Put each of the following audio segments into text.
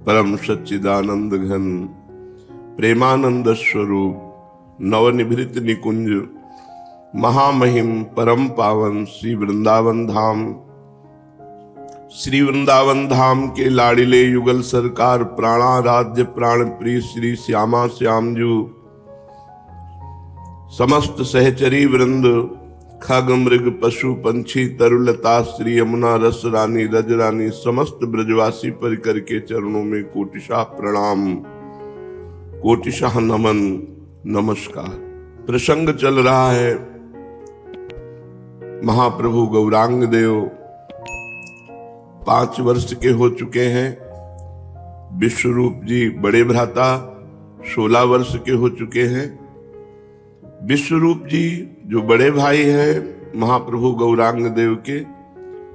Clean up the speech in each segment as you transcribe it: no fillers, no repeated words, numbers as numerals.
परम सच्चिदानंद घन प्रेमानंद स्वरूप नवनिभृत निकुंज महामहिम परम पावन श्री वृंदावन धाम के लाडिले युगल सरकार प्राणाराध्य प्राण प्रिय श्री श्यामा श्यामजू, समस्त सहचरी वृंद, खग मृग पशु पंछी तरुलता श्री यमुना रस रानी रज रानी, समस्त ब्रजवासी परिकर के चरणों में कोटिशाह प्रणाम, कोटिशाह नमन नमस्कार। प्रसंग चल रहा है महाप्रभु गौरांग देव 5 वर्ष के हो चुके हैं। विश्वरूप जी बड़े भ्राता 16 वर्ष के हो चुके हैं। विश्वरूप जी जो बड़े भाई हैं महाप्रभु गौरांग देव के,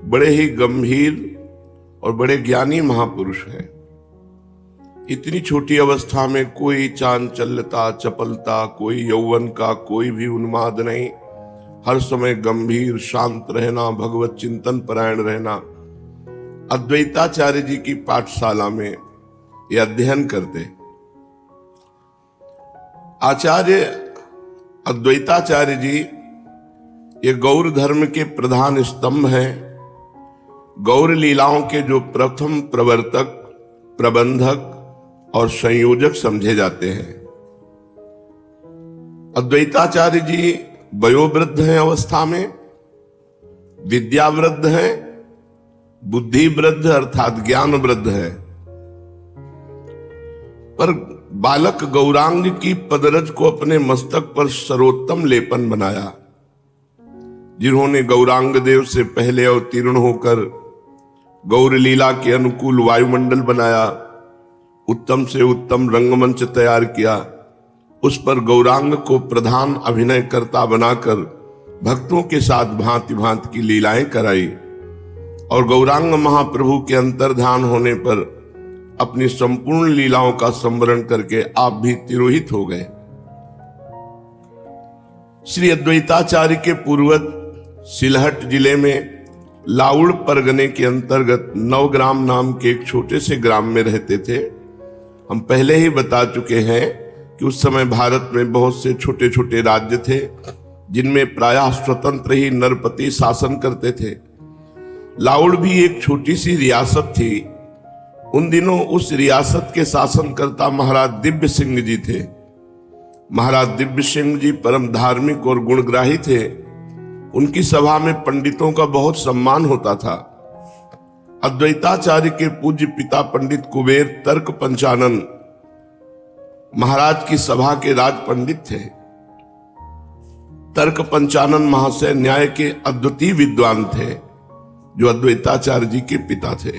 बड़े ही गंभीर और बड़े ज्ञानी महापुरुष हैं। इतनी छोटी अवस्था में कोई चांचल्यता चपलता, कोई यौवन का कोई भी उन्माद नहीं, हर समय गंभीर शांत रहना, भगवत चिंतन परायण रहना। अद्वैताचार्य जी की पाठशाला में ये अध्ययन करते। आचार्य अद्वैताचार्य जी ये गौर धर्म के प्रधान स्तंभ हैं। गौर लीलाओं के जो प्रथम प्रवर्तक, प्रबंधक और संयोजक समझे जाते हैं। अद्वैताचार्य जी वयोवृद्ध हैं, अवस्था में विद्यावृद्ध हैं, बुद्धि वृद्ध अर्थात ज्ञान वृद्ध है। पर बालक गौरांग की पदरज को अपने मस्तक पर सर्वोत्तम लेपन बनाया। जिन्होंने गौरांग देव से पहले अवतीर्ण होकर गौर लीला के अनुकूल वायुमंडल बनाया, उत्तम से उत्तम रंगमंच तैयार किया, उस पर गौरांग को प्रधान अभिनयकर्ता बनाकर भक्तों के साथ भांति भांति की लीलाएं कराई और गौरांग महाप्रभु के अंतर्धान होने पर अपनी संपूर्ण लीलाओं का संवरण करके आप भी तिरोहित हो गए। श्री अद्वैताचार्य के पूर्वज सिलहट जिले में लाउड़ परगने के अंतर्गत नवग्राम नाम के एक छोटे से ग्राम में रहते थे। हम पहले ही बता चुके हैं कि उस समय भारत में बहुत से छोटे छोटे राज्य थे जिनमें प्रायः स्वतंत्र ही नरपति शासन करते थे। लाउड़ भी एक छोटी सी रियासत थी। उन दिनों उस रियासत के शासनकर्ता महाराज दिव्य सिंह जी थे। महाराज दिव्य सिंह जी परम धार्मिक और गुणग्राही थे। उनकी सभा में पंडितों का बहुत सम्मान होता था। अद्वैताचार्य के पूज्य पिता पंडित कुबेर तर्क पंचानन महाराज की सभा के राज पंडित थे। तर्क पंचानन महाशय न्याय के अद्वितीय विद्वान थे, जो अद्वैताचार्य जी के पिता थे।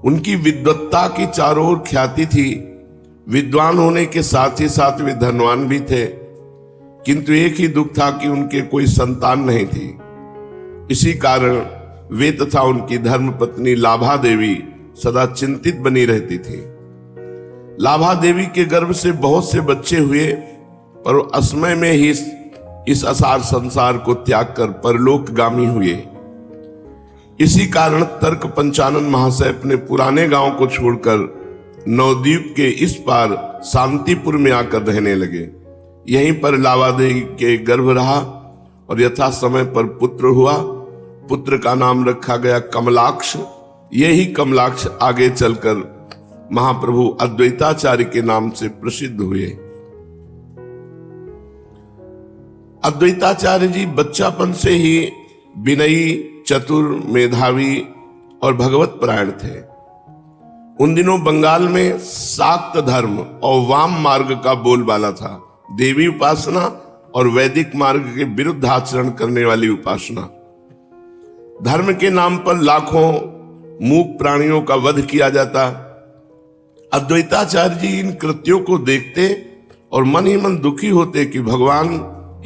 उनकी विद्वत्ता की चारों ओर ख्याति थी। विद्वान होने के साथ ही साथ वे धनवान भी थे, किंतु एक ही दुख था कि उनके कोई संतान नहीं थी। इसी कारण वे तथा उनकी धर्मपत्नी लाभा देवी सदा चिंतित बनी रहती थी। लाभा देवी के गर्भ से बहुत से बच्चे हुए, पर असमय में ही इस असार संसार को त्याग कर परलोकगामी हुए। इसी कारण तर्क पंचानन महाशय अपने पुराने गांव को छोड़कर नवद्वीप के इस पार शांतिपुर में आकर रहने लगे। यहीं पर लाभा देवी के गर्भ रहा और यथा समय पर पुत्र हुआ। पुत्र का नाम रखा गया कमलाक्ष। यही कमलाक्ष आगे चलकर महाप्रभु अद्वैताचार्य के नाम से प्रसिद्ध हुए। अद्वैताचार्य जी बच्चापन से ही विनयी, चतुर, मेधावी और भगवत परायण थे। उन दिनों बंगाल में शाक्त धर्म और वाम मार्ग का बोलबाला था। देवी उपासना और वैदिक मार्ग के विरुद्ध आचरण करने वाली उपासना। धर्म के नाम पर लाखों मूक प्राणियों का वध किया जाता। अद्वैताचार्य जी इन कृत्यों को देखते और मन ही मन दुखी होते कि भगवान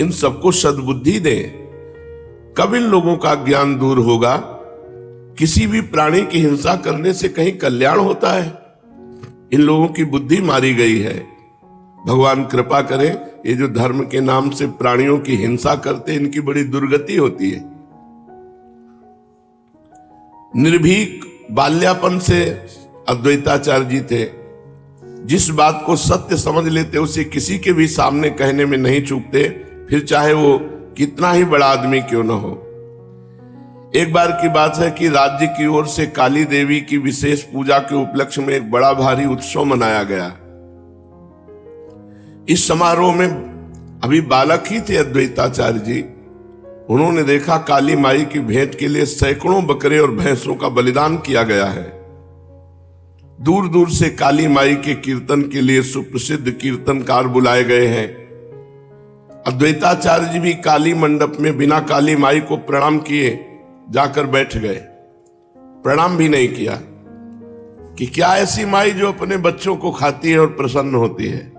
इन सबको सद्बुद्धि दे। कब इन लोगों का ज्ञान दूर होगा? किसी भी प्राणी की हिंसा करने से कहीं कल्याण होता है? इन लोगों की बुद्धि मारी गई है। भगवान कृपा करें, ये जो धर्म के नाम से प्राणियों की हिंसा करते, इनकी बड़ी दुर्गति होती है। निर्भीक बाल्यापन से अद्वैताचार्य जी थे, जिस बात को सत्य समझ लेते उसे किसी के भी सामने कहने में नहीं चूकते, फिर चाहे वो कितना ही बड़ा आदमी क्यों न हो। एक बार की बात है कि राज्य की ओर से काली देवी की विशेष पूजा के उपलक्ष्य में एक बड़ा भारी उत्सव मनाया गया। इस समारोह में अभी बालक ही थे अद्वैताचार्य जी। उन्होंने देखा काली माई की भेंट के लिए सैकड़ों बकरे और भैंसों का बलिदान किया गया है। दूर दूर से काली माई के कीर्तन के लिए सुप्रसिद्ध कीर्तनकार बुलाए गए हैं। अद्वैताचार्य जी भी काली मंडप में बिना काली माई को प्रणाम किए जाकर बैठ गए। प्रणाम भी नहीं किया कि क्या ऐसी माई जो अपने बच्चों को खाती है और प्रसन्न होती है।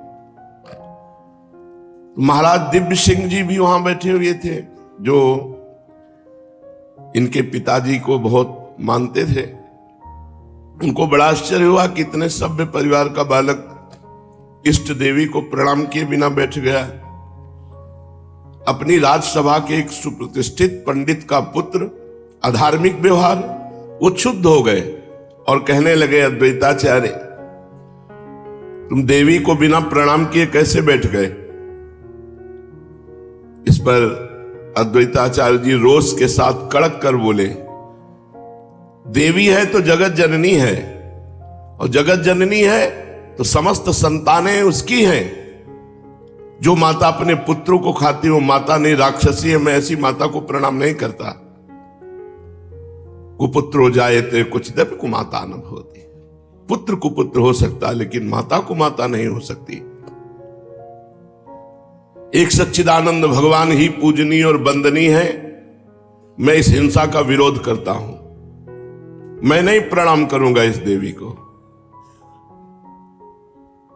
महाराज दिव्य सिंह जी भी वहां बैठे हुए थे, जो इनके पिताजी को बहुत मानते थे। उनको बड़ा आश्चर्य हुआ कि इतने सभ्य परिवार का बालक इष्ट देवी को प्रणाम किए बिना बैठ गया। अपनी राजसभा के एक सुप्रतिष्ठित पंडित का पुत्र अधार्मिक व्यवहार, वो क्षुब्ध हो गए और कहने लगे, अद्वैताचार्य तुम देवी को बिना प्रणाम किए कैसे बैठ गए। इस पर अद्वैताचार्य जी रोष के साथ कड़क कर बोले, देवी है तो जगत जननी है, और जगत जननी है तो समस्त संतानें उसकी हैं। जो माता अपने पुत्रों को खाती हो माता नहीं, राक्षसी है। मैं ऐसी माता को प्रणाम नहीं करता। कुपुत्र हो जाए तो कुछ दप कुमाता न होती। पुत्र कुपुत्र हो सकता लेकिन माता को माता नहीं हो सकती। एक सच्चिदानंद भगवान ही पूजनीय और वंदनीय है। मैं इस हिंसा का विरोध करता हूं। मैं नहीं प्रणाम करूंगा इस देवी को।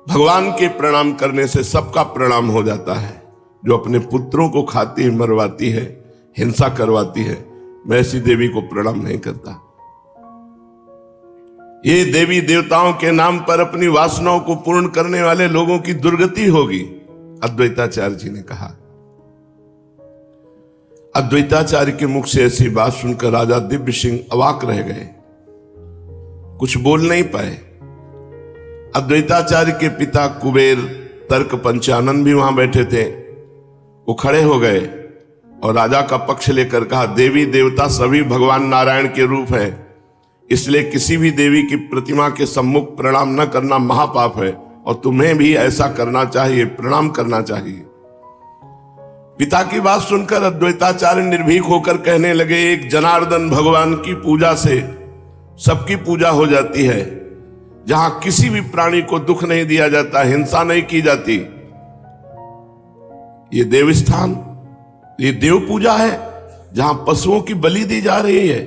भगवान के प्रणाम करने से सबका प्रणाम हो जाता है। जो अपने पुत्रों को खाती है, मरवाती है, हिंसा करवाती है, मैं ऐसी देवी को प्रणाम नहीं करता। ये देवी देवताओं के नाम पर अपनी वासनाओं को पूर्ण करने वाले लोगों की दुर्गति होगी, अद्वैताचार्य जी ने कहा। अद्वैताचार्य के मुख से ऐसी बात सुनकर राजा दिव्य सिंह अवाक रह गए, कुछ बोल नहीं पाए। अद्वैताचार्य के पिता कुबेर तर्क पंचानन भी वहां बैठे थे। वो खड़े हो गए और राजा का पक्ष लेकर कहा, देवी देवता सभी भगवान नारायण के रूप है, इसलिए किसी भी देवी की प्रतिमा के सम्मुख प्रणाम न करना महापाप है, और तुम्हें भी ऐसा करना चाहिए, प्रणाम करना चाहिए। पिता की बात सुनकर अद्वैताचार्य निर्भीक होकर कहने लगे, एक जनार्दन भगवान की पूजा से सबकी पूजा हो जाती है, जहां किसी भी प्राणी को दुख नहीं दिया जाता, हिंसा नहीं की जाती। ये देवस्थान, ये देव पूजा है जहां पशुओं की बलि दी जा रही है।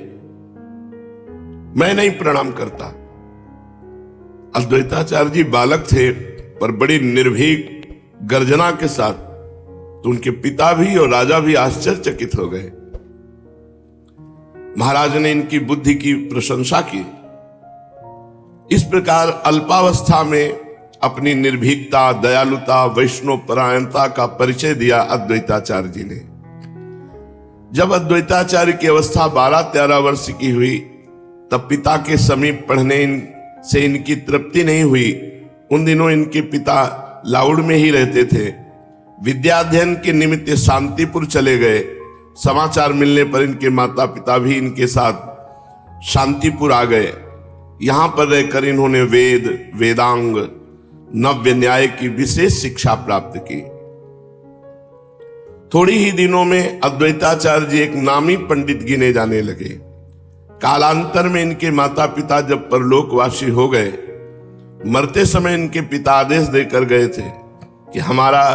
मैं नहीं प्रणाम करता। अद्वैताचार्य जी बालक थे पर बड़ी निर्भीक गर्जना के साथ, तो उनके पिता भी और राजा भी आश्चर्यचकित हो गए। महाराज ने इनकी बुद्धि की प्रशंसा की। इस प्रकार अल्पावस्था में अपनी निर्भीकता, दयालुता, वैष्णव परायणता का परिचय दिया अद्वैताचार्य जी ने। जब अद्वैताचार्य की अवस्था 12-13 वर्ष की हुई, तब पिता के समीप पढ़ने से इनकी तृप्ति नहीं हुई। उन दिनों इनके पिता लाउड में ही रहते थे। विद्याध्ययन के निमित्त शांतिपुर चले गए। समाचार मिलने पर इनके माता पिता भी इनके साथ शांतिपुर आ गए। यहां पर रहकर इन्होंने वेद, वेदांग, नव्य न्याय की विशेष शिक्षा प्राप्त की। थोड़ी ही दिनों में अद्वैताचार्य जी एक नामी पंडित गिने जाने लगे। कालांतर में इनके माता पिता जब परलोकवासी हो गए, मरते समय इनके पिता आदेश देकर गए थे कि हमारा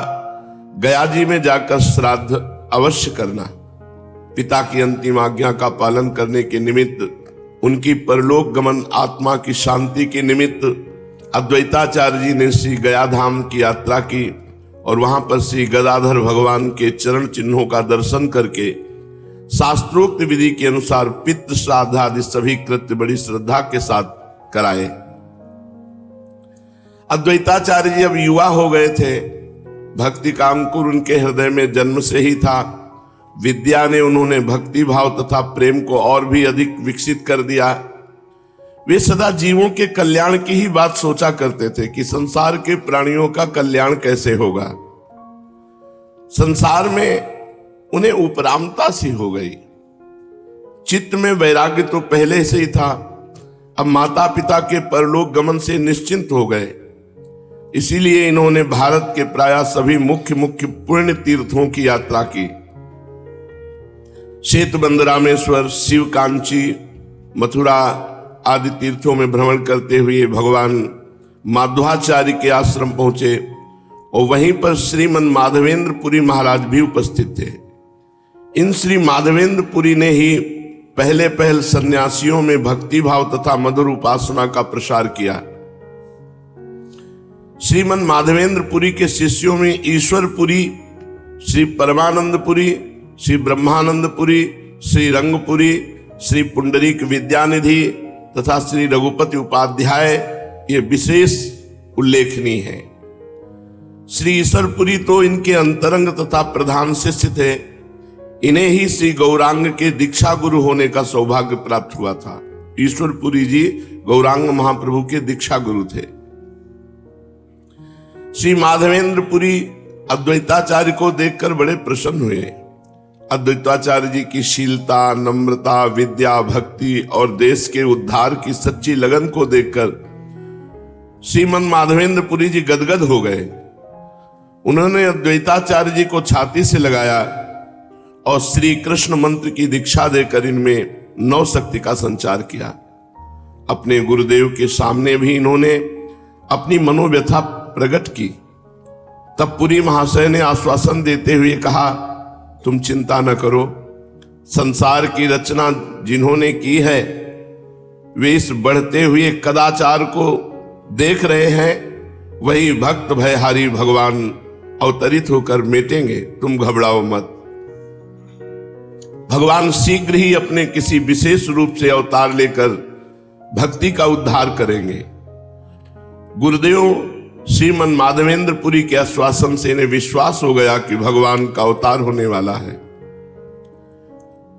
गया जी में जाकर श्राद्ध अवश्य करना। पिता की अंतिम आज्ञा का पालन करने के निमित्त, उनकी परलोक गमन आत्मा की शांति के निमित्त अद्वैताचार्य जी ने श्री गया धाम की यात्रा की और वहां पर श्री गदाधर भगवान के चरण चिन्हों का दर्शन करके शास्त्रोक्त विधि के अनुसार पितृ श्राद्ध आदि सभी कृत्य बड़ी श्रद्धा के साथ कराए। अद्वैताचार्य जी अब युवा हो गए थे। भक्ति का अंकुर उनके हृदय में जन्म से ही था। विद्या ने उन्होंने भक्ति भाव तथा प्रेम को और भी अधिक विकसित कर दिया। वे सदा जीवों के कल्याण की ही बात सोचा करते थे कि संसार के प्राणियों का कल्याण कैसे होगा। संसार में उन्हें उपरामता सी हो गई। चित्त में वैराग्य तो पहले से ही था, अब माता पिता के परलोक गमन से निश्चिंत हो गए। इसीलिए इन्होंने भारत के प्रायः सभी मुख्य पुण्य तीर्थों की यात्रा की। श्वेतबंध, रामेश्वर, शिव कांची, मथुरा आदि तीर्थों में भ्रमण करते हुए भगवान माध्वाचार्य के आश्रम पहुंचे और वहीं पर श्रीमन माधवेंद्र पुरी महाराज भी उपस्थित थे। इन श्री माधवेंद्र पुरी ने ही पहले सन्यासियों में भक्ति भाव तथा मधुर उपासना का प्रसार किया। श्रीमन माधवेंद्र पुरी के शिष्यों में ईश्वर पुरी, श्री परमानंद पुरी, श्री ब्रह्मानंद पुरी, श्री रंगपुरी, श्री पुंडरीक विद्यानिधि तथा श्री रघुपति उपाध्याय ये विशेष उल्लेखनीय है। श्री ईश्वरपुरी तो इनके अंतरंग तथा प्रधान शिष्य थे। इन्हें ही श्री गौरांग के दीक्षा गुरु होने का सौभाग्य प्राप्त हुआ था। ईश्वरपुरी जी गौरांग महाप्रभु के दीक्षा गुरु थे। श्री माधवेंद्र पुरी अद्वैताचार्य को देखकर बड़े प्रसन्न हुए। अद्वैताचार्य जी की शीलता, नम्रता, विद्या, भक्ति और देश के उद्धार की सच्ची लगन को देखकर श्रीमन माधवेंद्र पुरी जी गदगद हो गए। उन्होंने अद्वैताचार्य जी को छाती से लगाया और श्री कृष्ण मंत्र की दीक्षा देकर इनमें नव शक्ति का संचार किया। अपने गुरुदेव के सामने भी इन्होंने अपनी मनोव्यथा प्रकट की। तब पुरी महाशय ने आश्वासन देते हुए कहा, तुम चिंता न करो, संसार की रचना जिन्होंने की है वे इस बढ़ते हुए कदाचार को देख रहे हैं। वही भक्त भयहारी भगवान अवतरित होकर मिटेंगे, तुम घबराओ मत। भगवान शीघ्र ही अपने किसी विशेष रूप से अवतार लेकर भक्ति का उद्धार करेंगे। गुरुदेव श्रीमन माधवेंद्र पुरी के आश्वासन से इन्हें विश्वास हो गया कि भगवान का अवतार होने वाला है।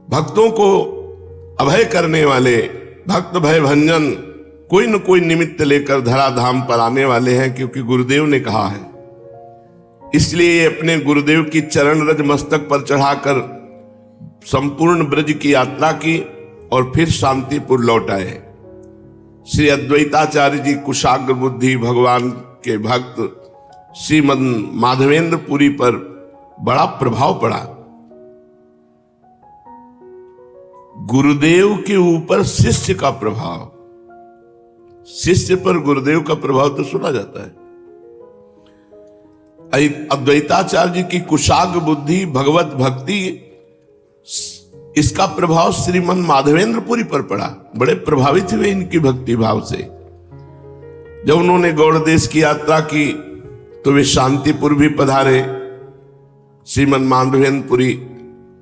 भक्तों को अभय करने वाले भक्त भय भंजन कोई न कोई निमित्त लेकर धराधाम पर आने वाले हैं, क्योंकि गुरुदेव ने कहा है। इसलिए अपने गुरुदेव की चरण रज मस्तक पर चढ़ाकर संपूर्ण ब्रज की यात्रा की और फिर शांतिपुर लौट आए। श्री अद्वैताचार्य जी कुशाग्र बुद्धि भगवान के भक्त श्रीमन माधवेंद्र पुरी पर बड़ा प्रभाव पड़ा। गुरुदेव के ऊपर शिष्य का प्रभाव, शिष्य पर गुरुदेव का प्रभाव तो सुना जाता है। अद्वैताचार्य जी की कुशाग्र बुद्धि भगवत भक्ति, इसका प्रभाव श्रीमन माधवेंद्र पुरी पर पड़ा। बड़े प्रभावित हुए इनकी भक्ति भाव से। जब उन्होंने गौड़ देश की यात्रा की तो वे शांतिपुर भी पधारे। श्रीमन माधवेंद्र पुरी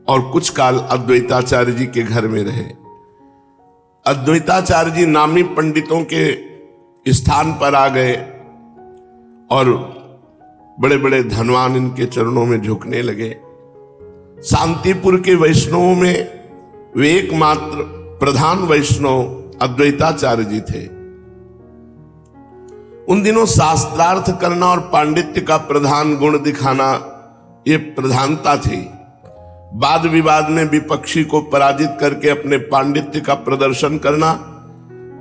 और कुछ काल अद्वैताचार्य जी के घर में रहे। अद्वैताचार्य जी नामी पंडितों के स्थान पर आ गए और बड़े बड़े धनवान इनके चरणों में झुकने लगे। शांतिपुर के वैष्णवों में वे एकमात्र प्रधान वैष्णव अद्वैताचार्य जी थे। उन दिनों शास्त्रार्थ करना और पांडित्य का प्रधान गुण दिखाना ये प्रधानता थी। वाद विवाद में विपक्षी को पराजित करके अपने पांडित्य का प्रदर्शन करना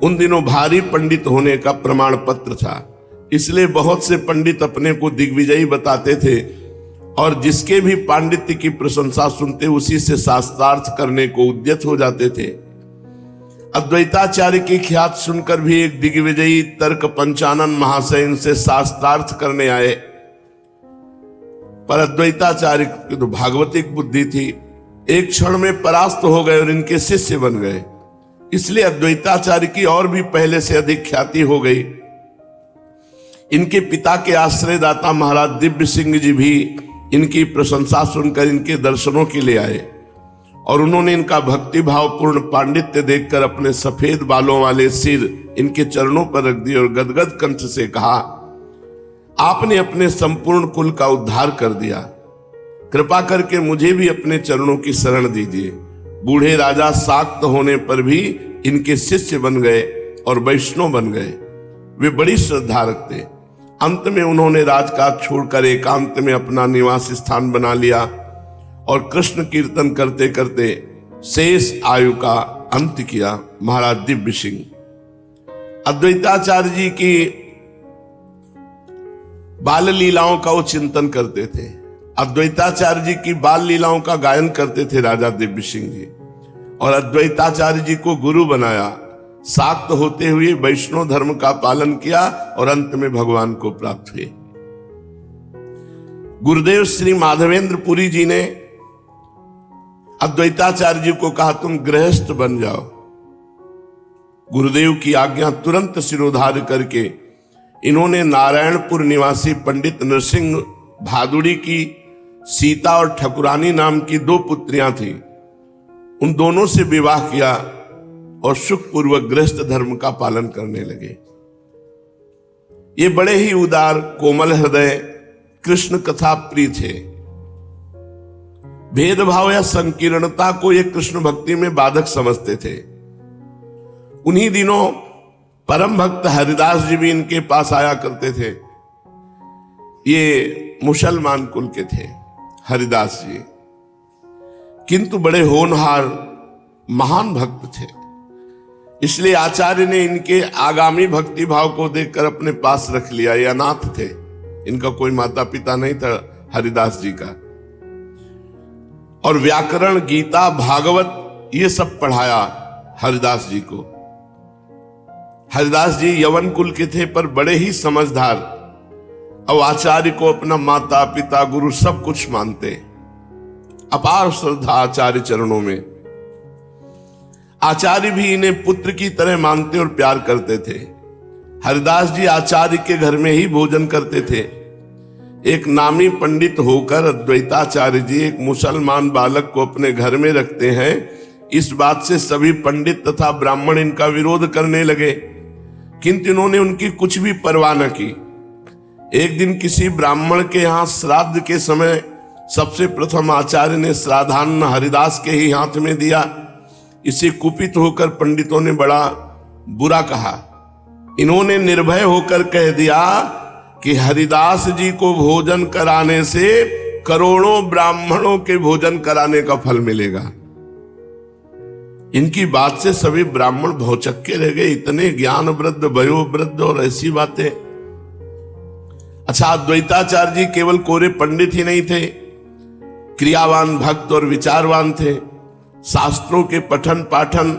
उन दिनों भारी पंडित होने का प्रमाण पत्र था। इसलिए बहुत से पंडित अपने को दिग्विजयी बताते थे और जिसके भी पांडित्य की प्रशंसा सुनते उसी से शास्त्रार्थ करने को उद्यत हो जाते थे। अद्वैताचार्य की ख्यात सुनकर भी एक दिग्विजयी तर्क पंचानन महाशय इनसे शास्त्रार्थ करने आए, पर अद्वैताचार्य की तो भागवतिक बुद्धि थी, एक क्षण में परास्त हो गए और इनके शिष्य बन गए। इसलिए अद्वैताचार्य की और भी पहले से अधिक ख्याति हो गई। इनके पिता के आश्रयदाता महाराज दिव्य सिंह जी भी इनकी प्रशंसा सुनकर इनके दर्शनों के लिए आए और उन्होंने इनका भक्ति भावपूर्ण पांडित्य देखकर अपने सफेद बालों वाले सिर इनके चरणों पर रख दिए और गदगद कंठ से कहा, आपने अपने संपूर्ण कुल का उद्धार कर दिया, कृपा करके मुझे भी अपने चरणों की शरण दीजिए। बूढ़े राजा शाक्त होने पर भी इनके शिष्य बन गए और वैष्णव बन गए। वे बड़ी श्रद्धा रखते। अंत में उन्होंने राजकाज छोड़कर एकांत में अपना निवास स्थान बना लिया और कृष्ण कीर्तन करते करते शेष आयु का अंत किया। महाराज दिव्य सिंह अद्वैताचार्य जी की बाल लीलाओं का वो चिंतन करते थे। अद्वैताचार्य जी की बाल लीलाओं का गायन करते थे राजा दिव्य सिंह जी, और अद्वैताचार्य जी को गुरु बनाया। शाक्त होते हुए वैष्णव धर्म का पालन किया और अंत में भगवान को प्राप्त हुए। गुरुदेव श्री माधवेंद्र पुरी जी ने अद्वैताचार्य जी को कहा तुम गृहस्थ बन जाओ। गुरुदेव की आज्ञा तुरंत सिरोधार्य करके इन्होंने नारायणपुर निवासी पंडित नरसिंह भादुड़ी की सीता और ठकुरानी नाम की 2 पुत्रियां थीं, उन दोनों से विवाह किया और सुखपूर्वक गृहस्थ धर्म का पालन करने लगे। ये बड़े ही उदार कोमल हृदय कृष्ण कथा प्रिय थे। भेदभाव या संकीर्णता को ये कृष्ण भक्ति में बाधक समझते थे। उन्हीं दिनों परम भक्त हरिदास जी भी इनके पास आया करते थे। ये मुसलमान कुल के थे हरिदास जी, किंतु बड़े होनहार महान भक्त थे। इसलिए आचार्य ने इनके आगामी भक्ति भाव को देखकर अपने पास रख लिया। ये अनाथ थे, इनका कोई माता पिता नहीं था हरिदास जी का। और व्याकरण, गीता, भागवत ये सब पढ़ाया हरिदास जी को। हरिदास जी यवन कुल के थे पर बड़े ही समझदार। अब आचार्य को अपना माता पिता गुरु सब कुछ मानते। अपार श्रद्धा आचार्य चरणों में। आचार्य भी इन्हें पुत्र की तरह मानते और प्यार करते थे। हरिदास जी आचार्य के घर में ही भोजन करते थे। एक नामी पंडित होकर अद्वैताचार्य जी एक मुसलमान बालक को अपने घर में रखते हैं, इस बात से सभी पंडित तथा ब्राह्मण इनका विरोध करने लगे, किंतु इन्होंने उनकी कुछ भी परवाह न की। एक दिन किसी ब्राह्मण के यहां श्राद्ध के समय सबसे प्रथम आचार्य ने श्राद्धान्न हरिदास के ही हाथ में दिया। इसे कुपित होकर पंडितों ने बड़ा बुरा कहा। इन्होंने निर्भय होकर कह दिया कि हरिदास जी को भोजन कराने से करोड़ों ब्राह्मणों के भोजन कराने का फल मिलेगा। इनकी बात से सभी ब्राह्मण भौचक्के रह गए। इतने ज्ञान वृद्ध, वयोवृद्ध और ऐसी बातें। अच्छा, अद्वैताचार्य जी केवल कोरे पंडित ही नहीं थे, क्रियावान भक्त और विचारवान थे। शास्त्रों के पठन पाठन,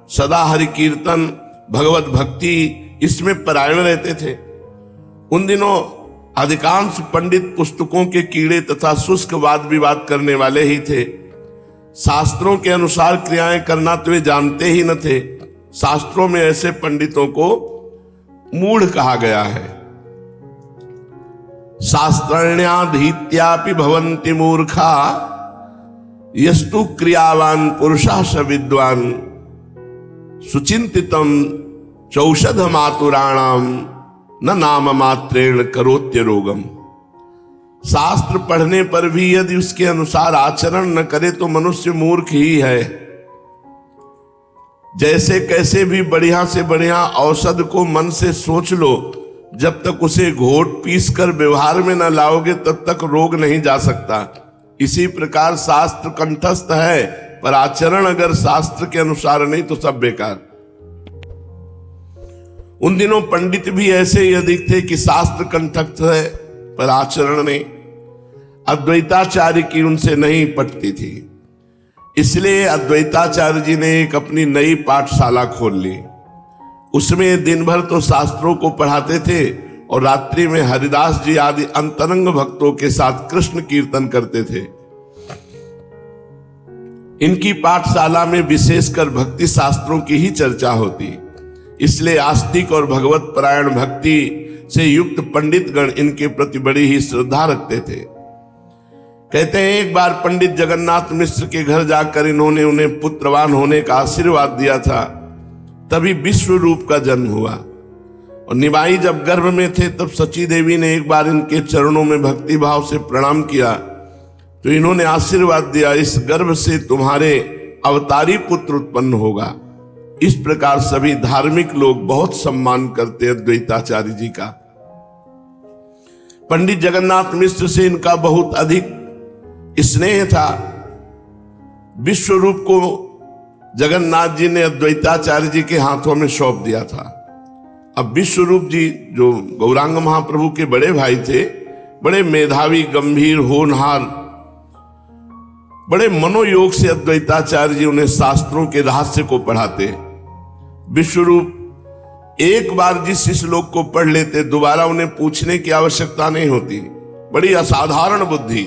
सदा हरि कीर्तन, भगवत भक्ति इसमें परायण रहते थे। उन दिनों अधिकांश पंडित पुस्तकों के कीड़े तथा शुष्क वाद विवाद करने वाले ही थे। शास्त्रों के अनुसार क्रियाएं करना तो वे जानते ही न थे। शास्त्रों में ऐसे पंडितों को मूढ़ कहा गया है। शास्त्रण्याधीत्यापि भवन्ति मूर्खा यस्तु क्रियावान पुरुषः स विद्वान सुचिंतितम चौषध मातुराणाम न नाम मात्रेण करोत्य रोगम। शास्त्र पढ़ने पर भी यदि उसके अनुसार आचरण न करे तो मनुष्य मूर्ख ही है। जैसे कैसे भी बढ़िया से बढ़िया औषध को मन से सोच लो, जब तक उसे घोट पीस कर व्यवहार में न लाओगे तब तक रोग नहीं जा सकता। इसी प्रकार शास्त्र कंठस्थ है, पर आचरण अगर शास्त्र के अनुसार नहीं तो सब बेकार। उन दिनों पंडित भी ऐसे ही अधिक थे कि शास्त्र कंठस्थ है पर आचरण नहीं। अद्वैताचार्य की उनसे नहीं पटती थी, इसलिए अद्वैताचार्य जी ने एक अपनी नई पाठशाला खोल ली। उसमें दिन भर तो शास्त्रों को पढ़ाते थे और रात्रि में हरिदास जी आदि अंतरंग भक्तों के साथ कृष्ण कीर्तन करते थे। इनकी पाठशाला में विशेषकर भक्ति शास्त्रों की ही चर्चा होती, इसलिए आस्तिक और भगवत परायण भक्ति से युक्त पंडित गण इनके प्रति बड़ी ही श्रद्धा रखते थे। कहते हैं एक बार पंडित जगन्नाथ मिश्र के घर जाकर इन्होंने उन्हें पुत्रवान होने का आशीर्वाद दिया था। तभी विश्व रूप का जन्म हुआ। और निमाई जब गर्भ में थे तब सची देवी ने एक बार इनके चरणों में भक्ति भाव से प्रणाम किया तो इन्होंने आशीर्वाद दिया, इस गर्भ से तुम्हारे अवतारी पुत्र उत्पन्न होगा। इस प्रकार सभी धार्मिक लोग बहुत सम्मान करते अद्वैताचार्य जी का। पंडित जगन्नाथ मिश्र से इनका बहुत अधिक स्नेह था। विश्व रूप को जगन्नाथ जी ने अद्वैताचार्य जी के हाथों में सौंप दिया था। अब विश्व रूप जी जो गौरांग महाप्रभु के बड़े भाई थे, बड़े मेधावी, गंभीर, होनहार, बड़े मनोयोग से अद्वैताचार्य जी उन्हें शास्त्रों के रहस्य को पढ़ाते। विश्वरूप एक बार जिस श्लोक को पढ़ लेते, दोबारा उन्हें पूछने की आवश्यकता नहीं होती। बड़ी असाधारण बुद्धि।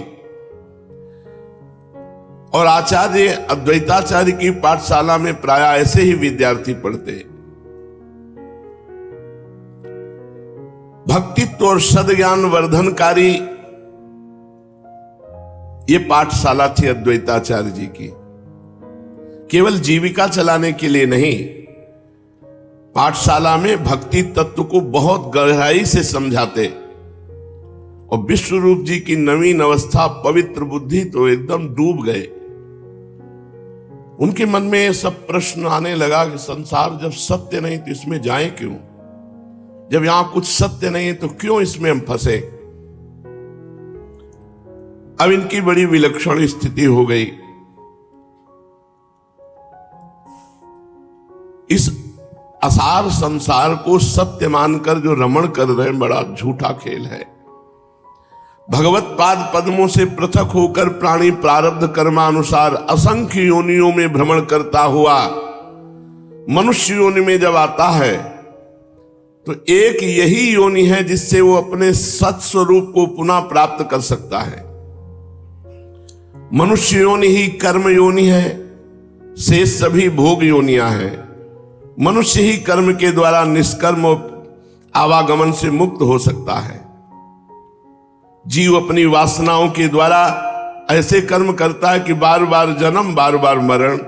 और आचार्य अद्वैताचार्य की पाठशाला में प्रायः ऐसे ही विद्यार्थी पढ़ते। भक्तित्व और सद्ज्ञान वर्धनकारी ये पाठशाला थी अद्वैताचार्य जी की। केवल जीविका चलाने के लिए नहीं, पाठशाला में भक्ति तत्व को बहुत गहराई से समझाते। और विश्वरूप जी की नवीन अवस्था, पवित्र बुद्धि तो एकदम डूब गए। उनके मन में ये सब प्रश्न आने लगा कि संसार जब सत्य नहीं तो इसमें जाएं क्यों? जब यहां कुछ सत्य नहीं है तो क्यों इसमें हम फंसे? अब इनकी बड़ी विलक्षण स्थिति हो गई। इस असार संसार को सत्य मानकर जो रमण कर रहे हैं, बड़ा झूठा खेल है। भगवत पाद पद्मों से पृथक होकर प्राणी प्रारब्ध कर्मानुसार असंख्य योनियों में भ्रमण करता हुआ मनुष्य योनि में जब आता है तो एक यही योनि है जिससे वो अपने सत स्वरूप को पुनः प्राप्त कर सकता है। मनुष्य योनि ही कर्म योनि है, शेष सभी भोग योनियां हैं। मनुष्य ही कर्म के द्वारा निष्कर्म आवागमन से मुक्त हो सकता है। जीव अपनी वासनाओं के द्वारा ऐसे कर्म करता है कि बार बार जन्म, बार बार मरण।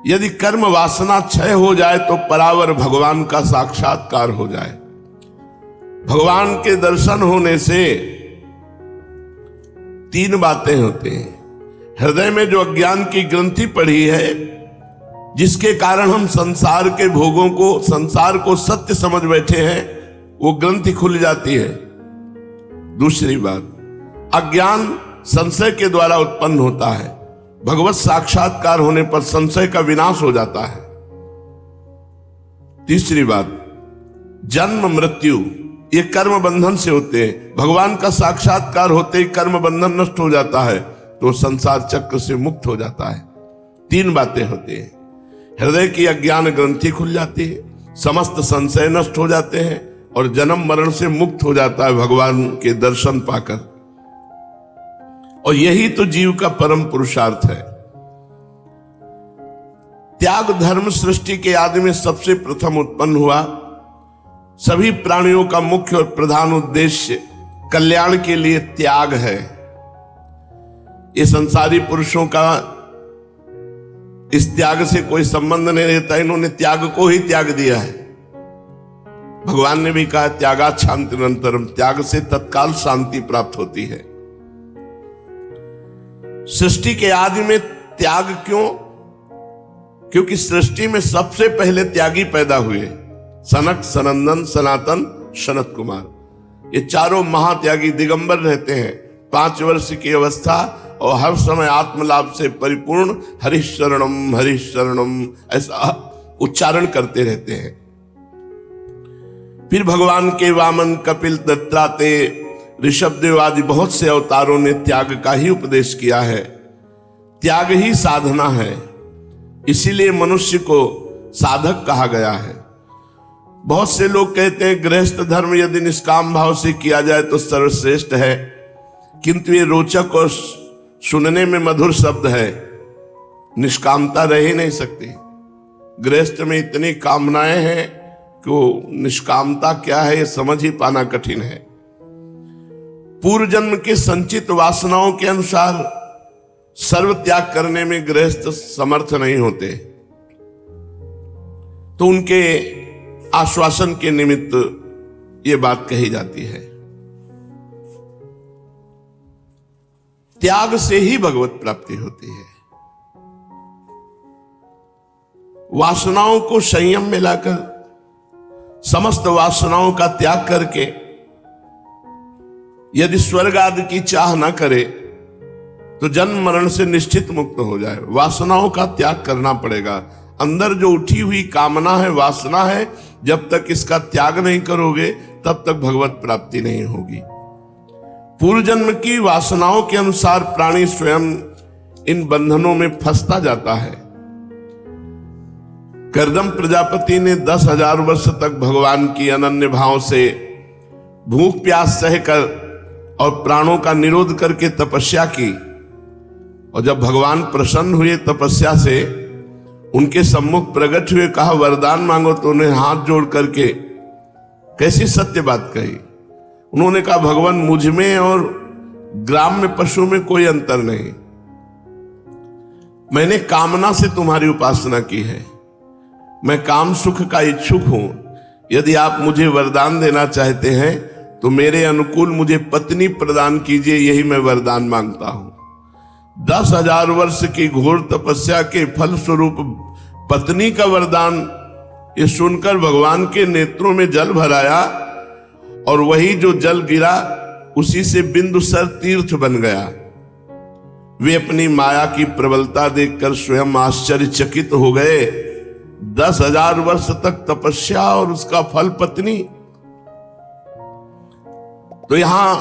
यदि कर्म वासना क्षय हो जाए तो परावर भगवान का साक्षात्कार हो जाए। भगवान के दर्शन होने से तीन बातें होती हैं। हृदय में जो अज्ञान की ग्रंथि पड़ी है, जिसके कारण हम संसार के भोगों को, संसार को सत्य समझ बैठे हैं, वो ग्रंथि खुल जाती है। दूसरी बात, अज्ञान संशय के द्वारा उत्पन्न होता है। भगवत साक्षात्कार होने पर संशय का विनाश हो जाता है। तीसरी बात, जन्म मृत्यु ये कर्म बंधन से होते हैं। भगवान का साक्षात्कार होते ही कर्म बंधन नष्ट हो जाता है तो संसार चक्र से मुक्त हो जाता है। तीन बातें होती हैं। हृदय की अज्ञान ग्रंथि खुल जाती है, समस्त संशय नष्ट हो जाते हैं और जन्म मरण से मुक्त हो जाता है भगवान के दर्शन पाकर। और यही तो जीव का परम पुरुषार्थ है। त्याग धर्म सृष्टि के आदि में सबसे प्रथम उत्पन्न हुआ। सभी प्राणियों का मुख्य और प्रधान उद्देश्य कल्याण के लिए त्याग है। ये संसारी पुरुषों का इस त्याग से कोई संबंध नहीं रहता। इन्होंने त्याग को ही त्याग दिया है। भगवान ने भी कहा, त्यागात् शान्तिरनन्तरम्, त्याग से तत्काल शांति प्राप्त होती है। सृष्टि के आदि में त्याग क्यों? क्योंकि सृष्टि में सबसे पहले त्यागी पैदा हुए। सनक, सनंदन, सनातन, सनत कुमार, ये चारों महात्यागी दिगंबर रहते हैं। 5 वर्ष की अवस्था और हर समय आत्मलाभ से परिपूर्ण हरिशरणम हरिशरणम ऐसा उच्चारण करते रहते हैं। फिर भगवान के वामन, कपिल, दत्तात्रेय, ऋषभदेव आदि बहुत से अवतारों ने त्याग का ही उपदेश किया है। त्याग ही साधना है, इसीलिए मनुष्य को साधक कहा गया है। बहुत से लोग कहते हैं गृहस्थ धर्म यदि निष्काम भाव से किया जाए तो सर्वश्रेष्ठ है, किंतु ये रोचक और सुनने में मधुर शब्द है। निष्कामता रह ही नहीं सकती। गृहस्थ में इतनी कामनाएं हैं कि निष्कामता क्या है ये समझ ही पाना कठिन है। पूर्व जन्म के संचित वासनाओं के अनुसार सर्व त्याग करने में गृहस्थ समर्थ नहीं होते, तो उनके आश्वासन के निमित्त ये बात कही जाती है। त्याग से ही भगवत प्राप्ति होती है। वासनाओं को संयम में लाकर, समस्त वासनाओं का त्याग करके यदि स्वर्ग आदि की चाह ना करे तो जन्म मरण से निश्चित मुक्त हो जाए। वासनाओं का त्याग करना पड़ेगा। अंदर जो उठी हुई कामना है, वासना है, जब तक इसका त्याग नहीं करोगे तब तक भगवत प्राप्ति नहीं होगी। पूर्व जन्म की वासनाओं के अनुसार प्राणी स्वयं इन बंधनों में फंसता जाता है। कर्दम प्रजापति ने 10,000 वर्ष तक भगवान की अनन्य भाव से भूख प्यास सहकर और प्राणों का निरोध करके तपस्या की, और जब भगवान प्रसन्न हुए तपस्या से, उनके सम्मुख प्रकट हुए, कहा वरदान मांगो, तो उन्हें हाथ जोड़ करके कैसी सत्य बात कही। उन्होंने कहा भगवान, मुझ में और ग्राम में पशु में कोई अंतर नहीं। मैंने कामना से तुम्हारी उपासना की है। मैं काम सुख का इच्छुक हूं। यदि आप मुझे वरदान देना चाहते हैं तो मेरे अनुकूल मुझे पत्नी प्रदान कीजिए, यही मैं वरदान मांगता हूं। 10,000 वर्ष की घोर तपस्या के फल स्वरूप पत्नी का वरदान, ये सुनकर भगवान के नेत्रों में जल भराया, और वही जो जल गिरा उसी से बिंदुसर तीर्थ बन गया। वे अपनी माया की प्रबलता देखकर स्वयं आश्चर्यचकित हो गए। 10,000 वर्ष तक तपस्या और उसका फल पत्नी। तो यहां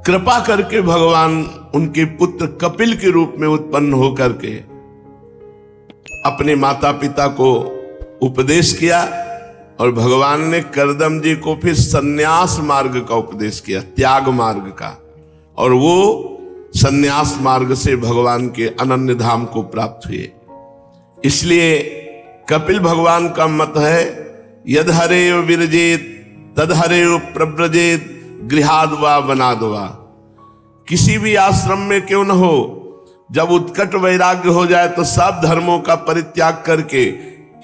कृपा करके भगवान उनके पुत्र कपिल के रूप में उत्पन्न होकर के अपने माता पिता को उपदेश किया, और भगवान ने कर्दम जी को फिर सन्यास मार्ग का उपदेश किया, त्याग मार्ग का, और वो सन्यास मार्ग से भगवान के अनन्य धाम को प्राप्त हुए। इसलिए कपिल भगवान का मत है, यद हरे विरजेत तद हरे प्रव्रजेत गृहाद वा वनाद वा। किसी भी आश्रम में क्यों न हो, जब उत्कट वैराग्य हो जाए तो सब धर्मों का परित्याग करके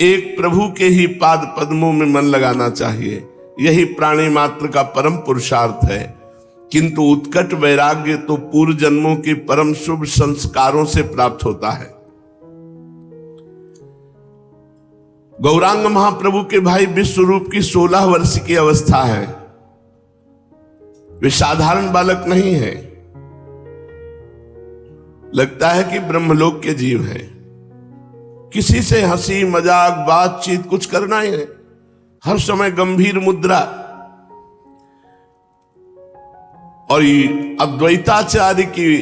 एक प्रभु के ही पाद पद्मों में मन लगाना चाहिए। यही प्राणी मात्र का परम पुरुषार्थ है। किंतु उत्कट वैराग्य तो पूर्व जन्मों के परम शुभ संस्कारों से प्राप्त होता है। गौरांग महाप्रभु के भाई विश्वरूप की 16 वर्ष की अवस्था है। वे साधारण बालक नहीं है, लगता है कि ब्रह्मलोक के जीव हैं। किसी से हंसी मजाक बातचीत कुछ करना ही है, हर समय गंभीर मुद्रा। और अद्वैताचार्य की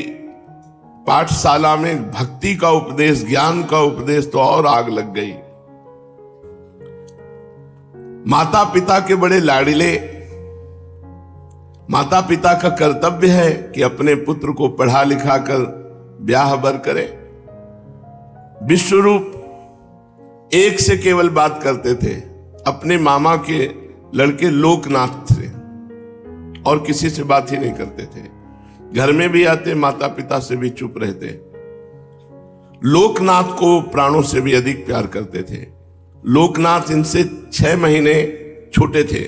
पाठशाला में भक्ति का उपदेश, ज्ञान का उपदेश, तो और आग लग गई। माता पिता के बड़े लाडिले। माता पिता का कर्तव्य है कि अपने पुत्र को पढ़ा लिखा कर ब्याह बर करे। विश्वरूप एक से केवल बात करते थे, अपने मामा के लड़के लोकनाथ से, और किसी से बात ही नहीं करते थे। घर में भी आते, माता पिता से भी चुप रहते। लोकनाथ को प्राणों से भी अधिक प्यार करते थे। लोकनाथ इनसे 6 महीने छोटे थे,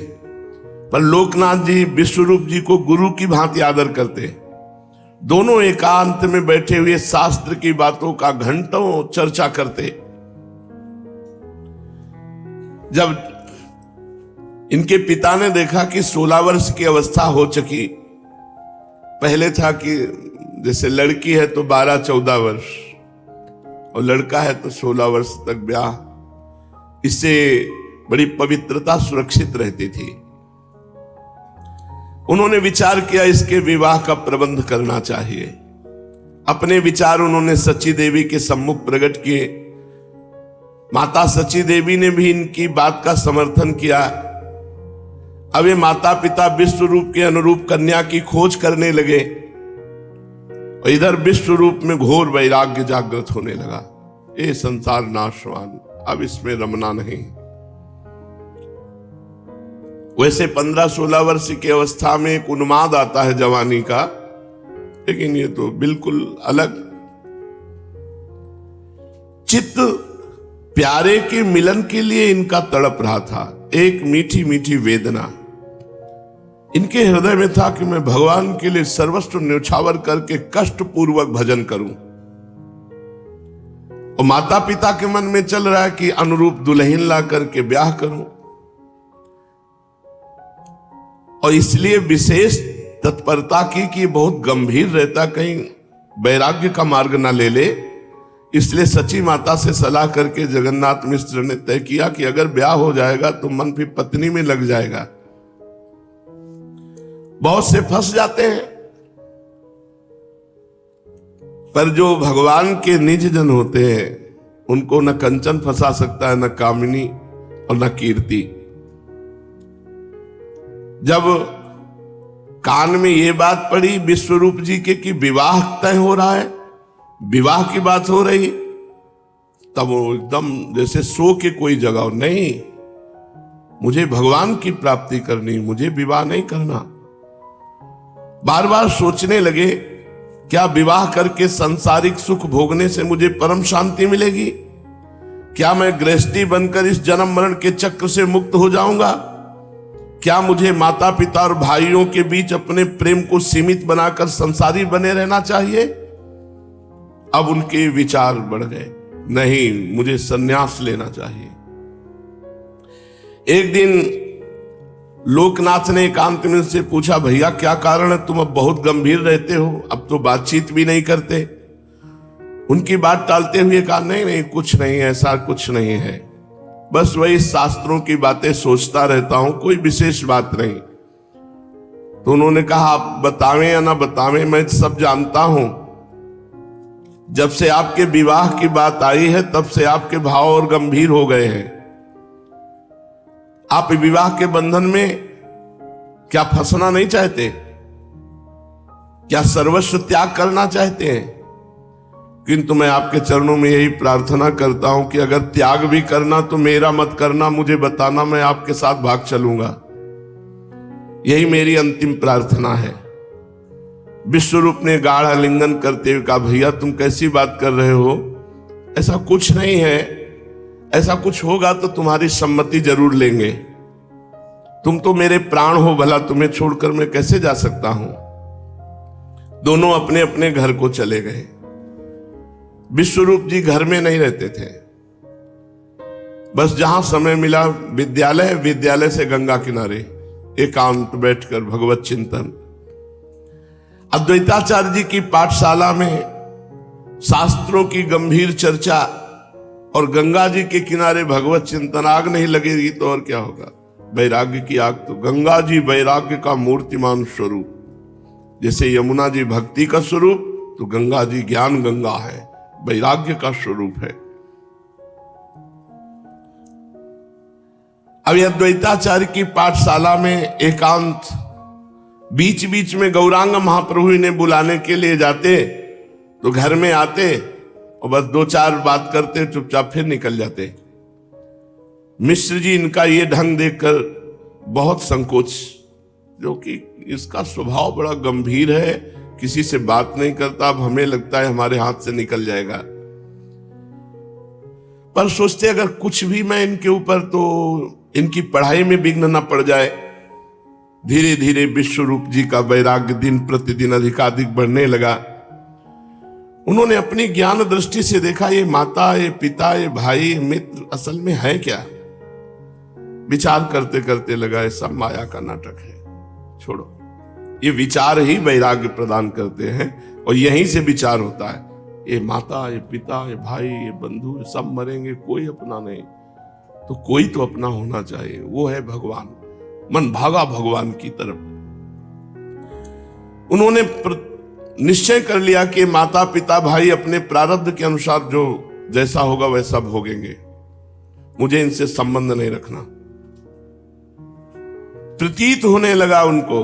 पर लोकनाथ जी विश्वरूप जी को गुरु की भांति आदर करते। दोनों एकांत में बैठे हुए शास्त्र की बातों का घंटों चर्चा करते। जब इनके पिता ने देखा कि 16 वर्ष की अवस्था हो चुकी, पहले था कि जैसे लड़की है तो 12-14 वर्ष और लड़का है तो 16 वर्ष तक ब्याह, इससे बड़ी पवित्रता सुरक्षित रहती थी। उन्होंने विचार किया इसके विवाह का प्रबंध करना चाहिए। अपने विचार उन्होंने सची देवी के सम्मुख प्रकट किए। माता सची देवी ने भी इनकी बात का समर्थन किया। अब ये माता पिता विश्वरूप के अनुरूप कन्या की खोज करने लगे, और इधर विश्वरूप में घोर वैराग्य जागृत होने लगा। ये संसार नाशवान, अब इसमें रमना नहीं। वैसे 15-16 वर्ष की अवस्था में एक उन्माद आता है जवानी का, लेकिन ये तो बिल्कुल अलग। चित्त प्यारे के मिलन के लिए इनका तड़प रहा था। एक मीठी मीठी वेदना इनके हृदय में था कि मैं भगवान के लिए सर्वस्व न्यौछावर करके कष्ट पूर्वक भजन करूं। और माता पिता के मन में चल रहा है कि अनुरूप दुल्हन ला करके ब्याह करूं, और इसलिए विशेष तत्परता की कि बहुत गंभीर रहता, कहीं वैराग्य का मार्ग ना ले ले। इसलिए सची माता से सलाह करके जगन्नाथ मिश्र ने तय किया कि अगर ब्याह हो जाएगा तो मन फिर पत्नी में लग जाएगा। बहुत से फंस जाते हैं, पर जो भगवान के निज जन होते हैं उनको न कंचन फंसा सकता है, न कामिनी और न कीर्ति। जब कान में ये बात पड़ी विश्वरूप जी के कि विवाह तय हो रहा है, विवाह की बात हो रही, तब वो एकदम जैसे सो के कोई जगह, नहीं मुझे भगवान की प्राप्ति करनी, मुझे विवाह नहीं करना। बार बार सोचने लगे क्या विवाह करके सांसारिक सुख भोगने से मुझे परम शांति मिलेगी? क्या मैं गृहस्थी बनकर इस जन्म मरण के चक्र से मुक्त हो जाऊंगा? क्या मुझे माता पिता और भाइयों के बीच अपने प्रेम को सीमित बनाकर संसारी बने रहना चाहिए? अब उनके विचार बढ़ गए, नहीं मुझे संन्यास लेना चाहिए। एक दिन लोकनाथ ने एकांत में से पूछा, भैया क्या कारण है, तुम अब बहुत गंभीर रहते हो, अब तो बातचीत भी नहीं करते। उनकी बात टालते हुए कहा, नहीं नहीं कुछ नहीं, ऐसा कुछ नहीं है, बस वही शास्त्रों की बातें सोचता रहता हूं, कोई विशेष बात नहीं। तो उन्होंने कहा, आप बतावें या ना बतावें मैं सब जानता हूं, जब से आपके विवाह की बात आई है तब से आपके भाव और गंभीर हो गए हैं। आप विवाह के बंधन में क्या फंसना नहीं चाहते? क्या सर्वस्व त्याग करना चाहते हैं? किंतु मैं आपके चरणों में यही प्रार्थना करता हूं कि अगर त्याग भी करना तो मेरा मत करना, मुझे बताना, मैं आपके साथ भाग चलूंगा। यही मेरी अंतिम प्रार्थना है। विश्वरूप ने गाढ़ आलिंगन करते हुए कहा, भैया तुम कैसी बात कर रहे हो, ऐसा कुछ नहीं है, ऐसा कुछ होगा तो तुम्हारी सम्मति जरूर लेंगे। तुम तो मेरे प्राण हो, भला तुम्हें छोड़कर मैं कैसे जा सकता हूं। दोनों अपने अपने घर को चले गए। विश्वरूप जी घर में नहीं रहते थे, बस जहां समय मिला विद्यालय, विद्यालय से गंगा किनारे एकांत बैठकर भगवत चिंतन। अद्वैताचार्य जी की पाठशाला में शास्त्रों की गंभीर चर्चा और गंगा जी के किनारे भगवत चिंतन। आग नहीं लगेगी तो और क्या होगा? वैराग्य की आग। तो गंगा जी वैराग्य का मूर्तिमान स्वरूप, जैसे यमुना जी भक्ति का स्वरूप, तो गंगा जी ज्ञान गंगा है, वैराग्य का स्वरूप है। अभी अद्वैताचार्य की पाठशाला में एकांत, बीच बीच में गौरांग महाप्रभु ने बुलाने के लिए जाते तो घर में आते और बस दो चार बात करते, चुपचाप फिर निकल जाते। मिश्र जी इनका ये ढंग देखकर बहुत संकोच, जो कि इसका स्वभाव बड़ा गंभीर है, किसी से बात नहीं करता, अब हमें लगता है हमारे हाथ से निकल जाएगा। पर सोचते अगर कुछ भी मैं इनके ऊपर, तो इनकी पढ़ाई में विघ्न न पड़ जाए। धीरे धीरे विश्वरूप जी का वैराग्य दिन प्रतिदिन अधिकाधिक बढ़ने लगा। उन्होंने अपनी ज्ञान दृष्टि से देखा, ये माता, ये पिता, ये भाई, ये मित्र असल में है क्या? विचार करते करते लगा ये सब माया का नाटक है, छोड़ो। ये विचार ही वैराग्य प्रदान करते हैं और यहीं से विचार होता है। ये माता, ये पिता, ये भाई, ये बंधु, सब मरेंगे, कोई अपना नहीं, तो कोई तो अपना होना चाहिए, वो है भगवान। मन भागा भगवान की तरफ। उन्होंने निश्चय कर लिया कि माता पिता भाई अपने प्रारब्ध के अनुसार जो जैसा होगा वैसा भोगेंगे, मुझे इनसे संबंध नहीं रखना। प्रतीत होने लगा उनको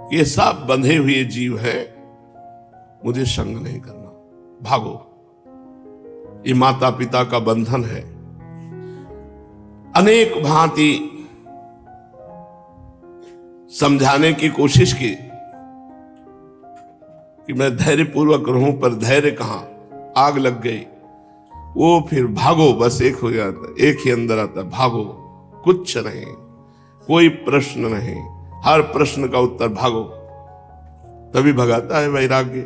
कि ये सब बंधे हुए जीव हैं, मुझे संग नहीं करना, भागो। ये माता पिता का बंधन है। अनेक भांति समझाने की कोशिश की कि मैं धैर्य पूर्वक रहूं, पर धैर्य कहां, आग लग गई। वो फिर भागो, बस एक हो जाता, एक ही अंदर आता, भागो, कुछ नहीं, कोई प्रश्न नहीं, हर प्रश्न का उत्तर भागो, तभी भगाता है वैराग्य।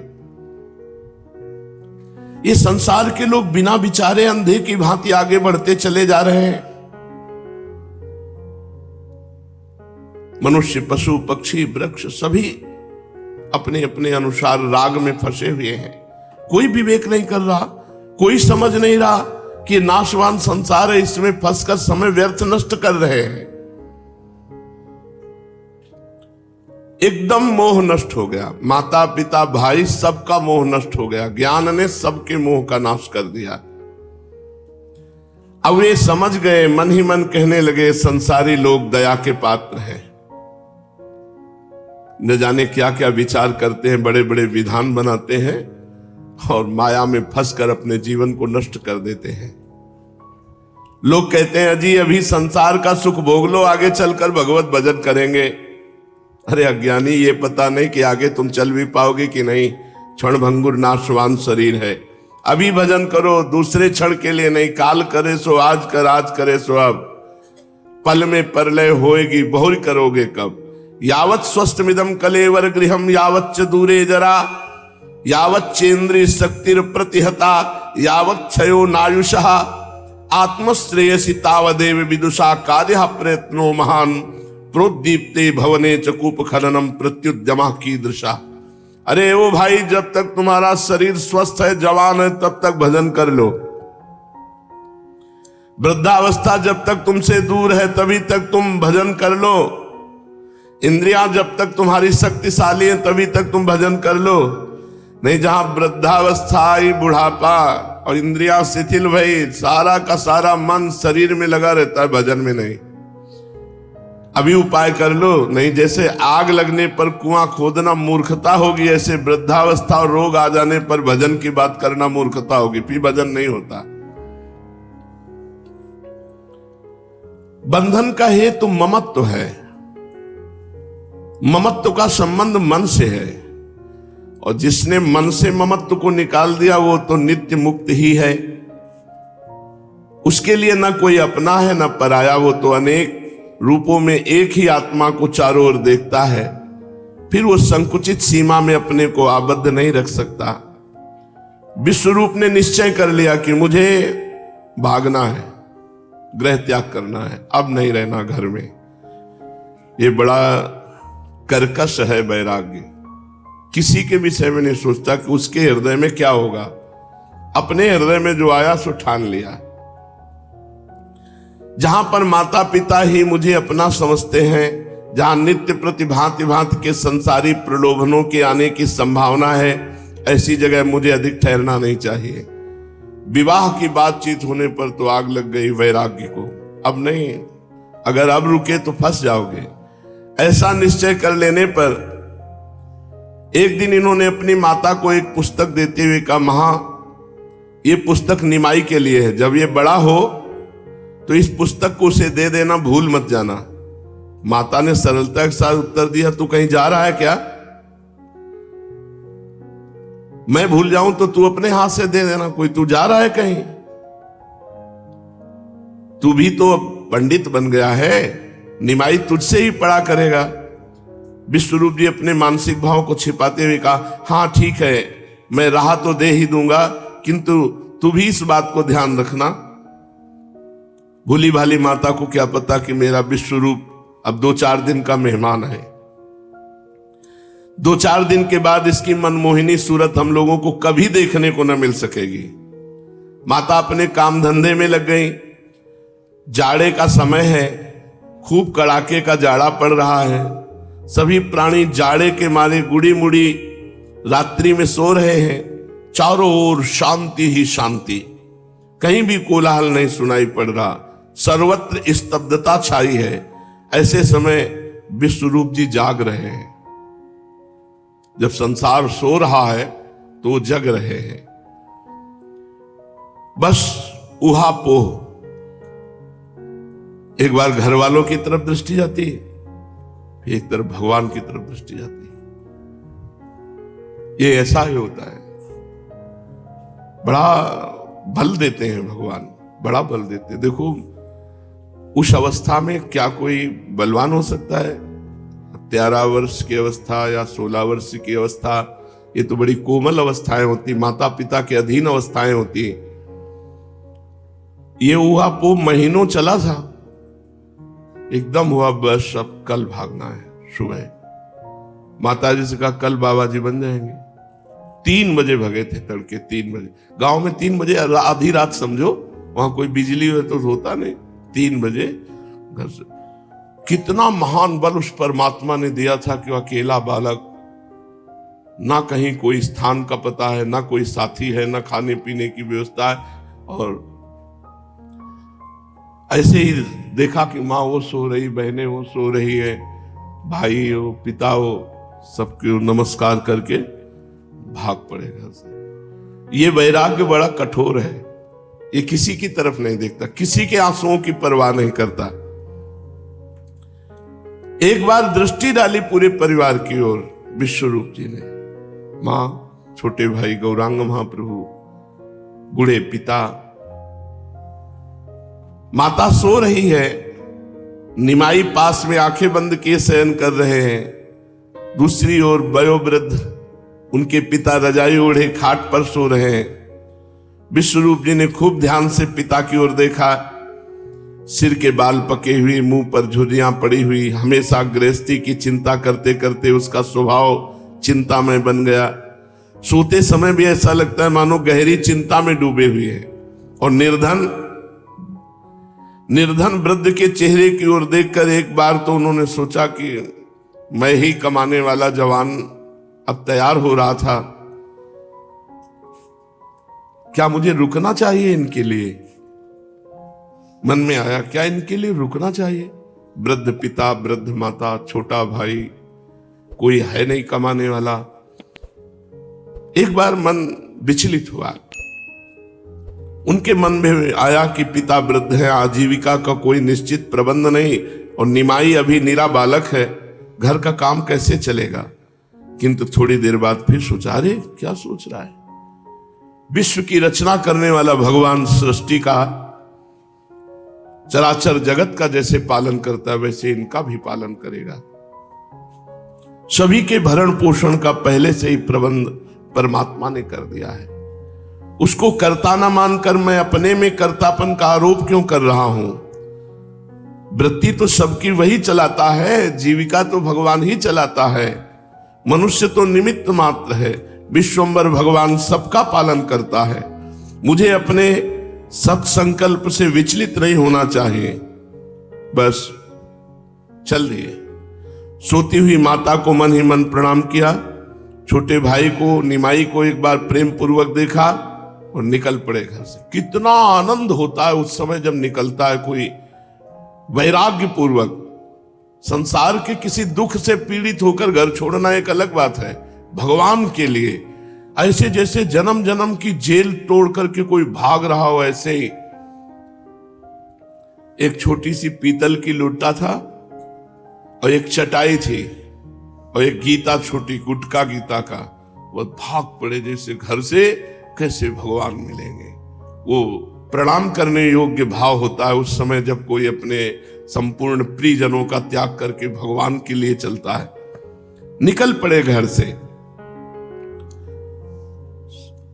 ये संसार के लोग बिना विचारे अंधे की भांति आगे बढ़ते चले जा रहे हैं। मनुष्य, पशु, पक्षी, वृक्ष सभी अपने अपने अनुसार राग में फंसे हुए हैं। कोई विवेक नहीं कर रहा, कोई समझ नहीं रहा कि नाशवान संसार है, इसमें फंसकर समय व्यर्थ नष्ट कर रहे हैं। एकदम मोह नष्ट हो गया, माता पिता भाई सबका मोह नष्ट हो गया। ज्ञान ने सबके मोह का नाश कर दिया। अब वे समझ गए, मन ही मन कहने लगे संसारी लोग दया के पात्र हैं। न जाने क्या क्या विचार करते हैं, बड़े बड़े विधान बनाते हैं और माया में फंसकर अपने जीवन को नष्ट कर देते हैं। लोग कहते हैं अजी अभी संसार का सुख भोग लो, आगे चलकर भगवत भजन करेंगे। अरे अज्ञानी, ये पता नहीं कि आगे तुम चल भी पाओगे कि नहीं। क्षण भंगुर नाशवान शरीर है। अभी भजन करो, दूसरे क्षण के लिए नहीं। काल करे सो आज कर, आज करे सो अब। पल में परलय होएगी, बहुर करोगे कब। यावत स्वस्थमिदम कलेवर गृहम, यावत च दूरे जरा, यावत चेन्द्रिय शक्तिर प्रतिहता, यावत क्षयो नायुषः, आत्मश्रेयसी तावदेव विदुषा कार्य प्रयत्नो महान, प्रोद्दीप्ते भवने चकूप खननम प्रत्युद्यमा की दृशा। अरे वो भाई, जब तक तुम्हारा शरीर स्वस्थ है, जवान है, तब तक भजन कर लो। वृद्धावस्था जब तक तुमसे दूर है, तभी तक तुम भजन कर लो। इंद्रियां जब तक तुम्हारी शक्तिशाली है, तभी तक तुम भजन कर लो। नहीं, जहां वृद्धावस्था आई, बुढ़ापा और इंद्रियां शिथिल भई, सारा का सारा मन शरीर में लगा रहता है, भजन में नहीं। अभी उपाय कर लो। नहीं, जैसे आग लगने पर कुआं खोदना मूर्खता होगी, ऐसे वृद्धावस्था और रोग आ जाने पर भजन की बात करना मूर्खता होगी। फिर भजन नहीं होता। बंधन का हेतु ममत्व है। ममत्व का संबंध मन से है, और जिसने मन से ममत्व को निकाल दिया वो तो नित्य मुक्त ही है। उसके लिए न कोई अपना है न पराया। वो तो अनेक रूपों में एक ही आत्मा को चारों ओर देखता है। फिर वो संकुचित सीमा में अपने को आबद्ध नहीं रख सकता। विश्वरूप ने निश्चय कर लिया कि मुझे भागना है, गृह त्याग करना है, अब नहीं रहना घर में। ये बड़ा कर्कश है वैराग्य। किसी के विषय में नहीं सोचता कि उसके हृदय में क्या होगा। अपने हृदय में जो आया सो ठान लिया। जहां पर माता पिता ही मुझे अपना समझते हैं, जहां नित्य प्रति भांति भांति के संसारी प्रलोभनों के आने की संभावना है, ऐसी जगह मुझे अधिक ठहरना नहीं चाहिए। विवाह की बातचीत होने पर तो आग लग गई वैराग्य को। अब नहीं, अगर अब रुके तो फंस जाओगे। ऐसा निश्चय कर लेने पर एक दिन इन्होंने अपनी माता को एक पुस्तक देते हुए कहा, मां, ये पुस्तक निमाई के लिए है। जब ये बड़ा हो तो इस पुस्तक को उसे दे देना, भूल मत जाना। माता ने सरलता के साथ उत्तर दिया, तू कहीं जा रहा है क्या? मैं भूल जाऊं तो तू अपने हाथ से दे देना। कोई तू जा रहा है कहीं? तू भी तो अब पंडित बन गया है, निमाई तुझसे ही पढ़ा करेगा। विश्वरूप जी अपने मानसिक भाव को छिपाते हुए कहा, हाँ ठीक है, मैं राह तो दे ही दूंगा, किंतु तू भी इस बात को ध्यान रखना। भूली भाली माता को क्या पता कि मेरा विश्वरूप अब 2-4 दिन का मेहमान है। 2-4 दिन के बाद इसकी मनमोहिनी सूरत हम लोगों को कभी देखने को न मिल सकेगी। माता अपने काम धंधे में लग गई। जाड़े का समय है, खूब कड़ाके का जाड़ा पड़ रहा है। सभी प्राणी जाड़े के मारे गुड़ी मुड़ी रात्रि में सो रहे हैं। चारों ओर शांति ही शांति, कहीं भी कोलाहल नहीं सुनाई पड़ रहा। सर्वत्र स्तब्धता छाई है। ऐसे समय विश्वरूप जी जाग रहे हैं। जब संसार सो रहा है तो वो जग रहे हैं। बस उहापोह। एक बार घर वालों की तरफ दृष्टि जाती है, फिर एक तरफ भगवान की तरफ दृष्टि जाती है। ये ऐसा ही होता है। बड़ा बल देते हैं भगवान, बड़ा बल देते हैं। देखो उस अवस्था में क्या कोई बलवान हो सकता है? 13 वर्ष की अवस्था या 16 वर्ष की अवस्था ये तो बड़ी कोमल अवस्थाएं होती, माता पिता के अधीन अवस्थाएं होती। ये हुआ वो महीनों चला था, एकदम हुआ बस अब कल भागना है। सुबह माता जी से कहा कल बाबा जी बन जाएंगे। 3 बजे भगे थे, तड़के 3 बजे। गांव में 3 बजे आधी रात समझो, वहां कोई बिजली हो तो होता नहीं। 3 बजे घर से। कितना महान बल उस परमात्मा ने दिया था कि वो अकेला बालक, ना कहीं कोई स्थान का पता है, ना कोई साथी है, ना खाने पीने की व्यवस्था है। और ऐसे ही देखा कि माँ वो सो रही, बहनें वो सो रही है, भाई हो, पिता हो, सबको नमस्कार करके भाग पड़े घर से। ये वैराग्य बड़ा कठोर है, ये किसी की तरफ नहीं देखता, किसी के आंसुओं की परवाह नहीं करता। एक बार दृष्टि डाली पूरे परिवार की ओर विश्वरूप जी ने। मां, छोटे भाई गौरांग महाप्रभु, बूढ़े पिता, माता सो रही है, निमाई पास में आंखें बंद किए शयन कर रहे हैं। दूसरी ओर वयोवृद्ध उनके पिता रजाई ओढ़े खाट पर सो रहे हैं। विश्वरूप जी ने खूब ध्यान से पिता की ओर देखा। सिर के बाल पके हुए, मुंह पर झुर्रियां पड़ी हुई, हमेशा गृहस्थी की चिंता करते करते उसका स्वभाव चिंतामय बन गया। सोते समय भी ऐसा लगता है मानो गहरी चिंता में डूबे हुए हैं। और निर्धन वृद्ध के चेहरे की ओर देखकर एक बार तो उन्होंने सोचा कि मैं ही कमाने वाला जवान अब तैयार हो रहा था, क्या मुझे रुकना चाहिए इनके लिए? मन में आया क्या इनके लिए रुकना चाहिए? वृद्ध पिता, वृद्ध माता, छोटा भाई, कोई है नहीं कमाने वाला। एक बार मन विचलित हुआ। उनके मन में आया कि पिता वृद्ध है, आजीविका का कोई निश्चित प्रबंध नहीं, और निमाई अभी निरा बालक है, घर का काम कैसे चलेगा? किंतु थोड़ी देर बाद फिर सोचा, अरे क्या सोच रहा है? विश्व की रचना करने वाला भगवान सृष्टि का, चराचर जगत का जैसे पालन करता है वैसे इनका भी पालन करेगा। सभी के भरण पोषण का पहले से ही प्रबंध परमात्मा ने कर दिया है। उसको कर्ता ना मानकर मैं अपने में कर्तापन का आरोप क्यों कर रहा हूं? वृत्ति तो सबकी वही चलाता है, जीविका तो भगवान ही चलाता है, मनुष्य तो निमित्त मात्र है। विश्वम्बर भगवान सबका पालन करता है। मुझे अपने सत्संकल्प से विचलित नहीं होना चाहिए। बस चल दिए। सोती हुई माता को मन ही मन प्रणाम किया, छोटे भाई को, निमाई को एक बार प्रेम पूर्वक देखा और निकल पड़े घर से। कितना आनंद होता है उस समय जब निकलता है कोई वैराग्य पूर्वक। संसार के किसी दुख से पीड़ित होकर घर छोड़ना एक अलग बात है, भगवान के लिए ऐसे जैसे जन्म जन्म की जेल तोड़ करके कोई भाग रहा हो, ऐसे ही। एक छोटी सी पीतल की लुट्टा था और एक चटाई थी और एक गीता, छोटी गुटका गीता का। वो भाग पड़े जैसे घर से कैसे भगवान मिलेंगे। वो प्रणाम करने योग्य भाव होता है उस समय जब कोई अपने संपूर्ण प्रियजनों का त्याग करके भगवान के लिए चलता है। निकल पड़े घर से।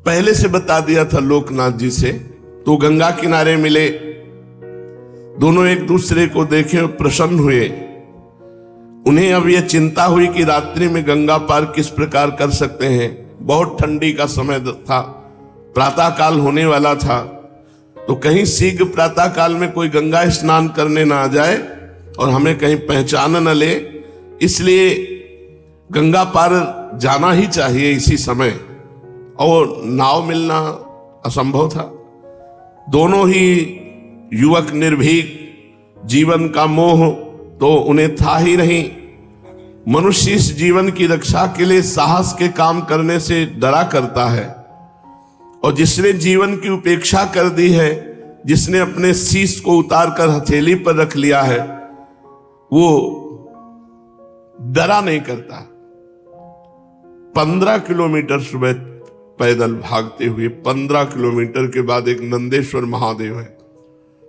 पहले से बता दिया था लोकनाथ जी से, तो गंगा किनारे मिले। दोनों एक दूसरे को देखे और प्रसन्न हुए। उन्हें अब यह चिंता हुई कि रात्रि में गंगा पार किस प्रकार कर सकते हैं। बहुत ठंडी का समय था, प्रातः काल होने वाला था, तो कहीं शीघ्र प्रातः काल में कोई गंगा स्नान करने ना आ जाए और हमें कहीं पहचान न ले, इसलिए गंगा पार जाना ही चाहिए इसी समय। और नाव मिलना असंभव था। दोनों ही युवक निर्भीक, जीवन का मोह तो उन्हें था ही नहीं। मनुष्य इस जीवन की रक्षा के लिए साहस के काम करने से डरा करता है, और जिसने जीवन की उपेक्षा कर दी है, जिसने अपने शीश को उतार कर हथेली पर रख लिया है, वो डरा नहीं करता। 15 किलोमीटर सुबह पैदल भागते हुए 15 किलोमीटर के बाद एक नंदेश्वर महादेव है,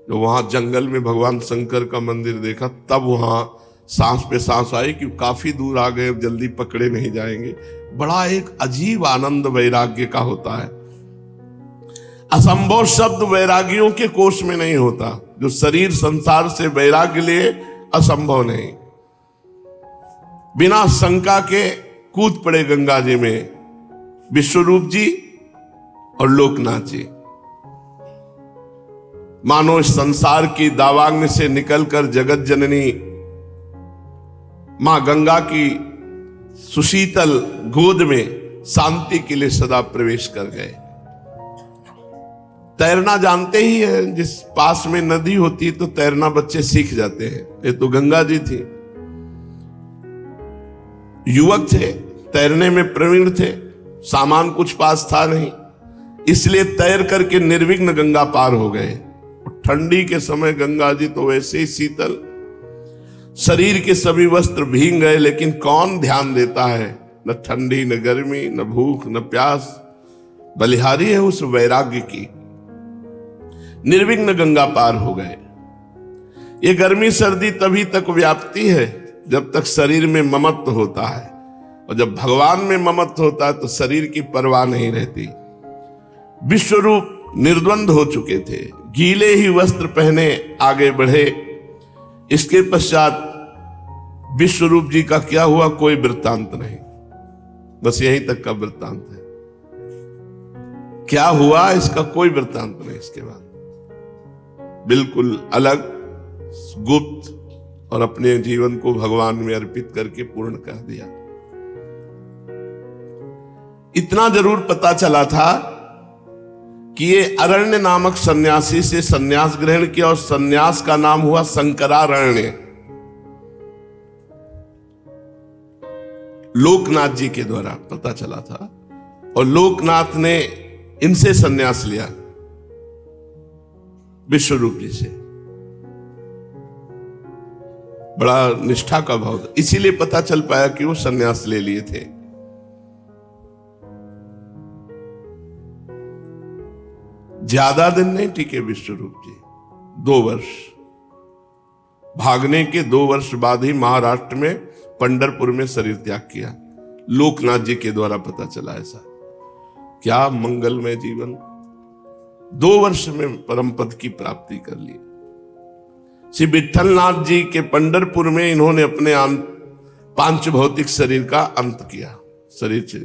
जो वहां जंगल में भगवान शंकर का मंदिर देखा, तब वहां सांस पे सांस आई कि काफी दूर आ गए, अब जल्दी पकड़े नहीं जाएंगे। बड़ा एक अजीब आनंद वैराग्य का होता है। असंभव शब्द वैरागियों के कोष में नहीं होता। जो शरीर संसार से वैराग्य लिए असंभव नहीं, बिना शंका के कूद पड़े गंगा जी में विश्वरूप जी और लोकनाथ जी। मानो इस संसार की दावाग्नि से निकलकर जगत जननी मां गंगा की सुशीतल गोद में शांति के लिए सदा प्रवेश कर गए। तैरना जानते ही हैं, जिस पास में नदी होती तो तैरना बच्चे सीख जाते हैं। ये तो गंगा जी थी, युवक थे, तैरने में प्रवीण थे, सामान कुछ पास था नहीं, इसलिए तैर करके निर्विघ्न गंगा पार हो गए। ठंडी के समय गंगा जी तो वैसे ही शीतल, शरीर के सभी वस्त्र भीग गए, लेकिन कौन ध्यान देता है, न ठंडी न गर्मी न भूख न प्यास, बलिहारी है उस वैराग्य की। निर्विघ्न गंगा पार हो गए। ये गर्मी सर्दी तभी तक व्याप्ति है जब तक शरीर में ममत्व होता है, और जब भगवान में ममत्व होता है तो शरीर की परवाह नहीं रहती। विश्वरूप निर्द्वंद हो चुके थे, गीले ही वस्त्र पहने आगे बढ़े। इसके पश्चात विश्वरूप जी का क्या हुआ कोई वृत्तांत नहीं, बस यहीं तक का वृत्तांत है। क्या हुआ इसका कोई वृत्तांत नहीं। इसके बाद बिल्कुल अलग, गुप्त, और अपने जीवन को भगवान में अर्पित करके पूर्ण कर दिया। इतना जरूर पता चला था कि ये अरण्य नामक सन्यासी से सन्यास ग्रहण किया, और सन्यास का नाम हुआ शंकरारण्य। लोकनाथ जी के द्वारा पता चला था, और लोकनाथ ने इनसे सन्यास लिया, विश्वरूप जी से। बड़ा निष्ठा का भाव था, इसीलिए पता चल पाया कि वो सन्यास ले लिए थे। ज्यादा दिन नहीं टिके विश्वरूप जी, 2 वर्ष। भागने के 2 वर्ष बाद ही महाराष्ट्र में पंढरपुर में शरीर त्याग किया। लोकनाथ जी के द्वारा पता चला ऐसा। क्या मंगलमय जीवन। 2 वर्ष में परम पद की प्राप्ति कर ली। श्री विठलनाथ जी के पंढरपुर में इन्होंने अपने पांच भौतिक शरीर का अंत किया, शरीर से,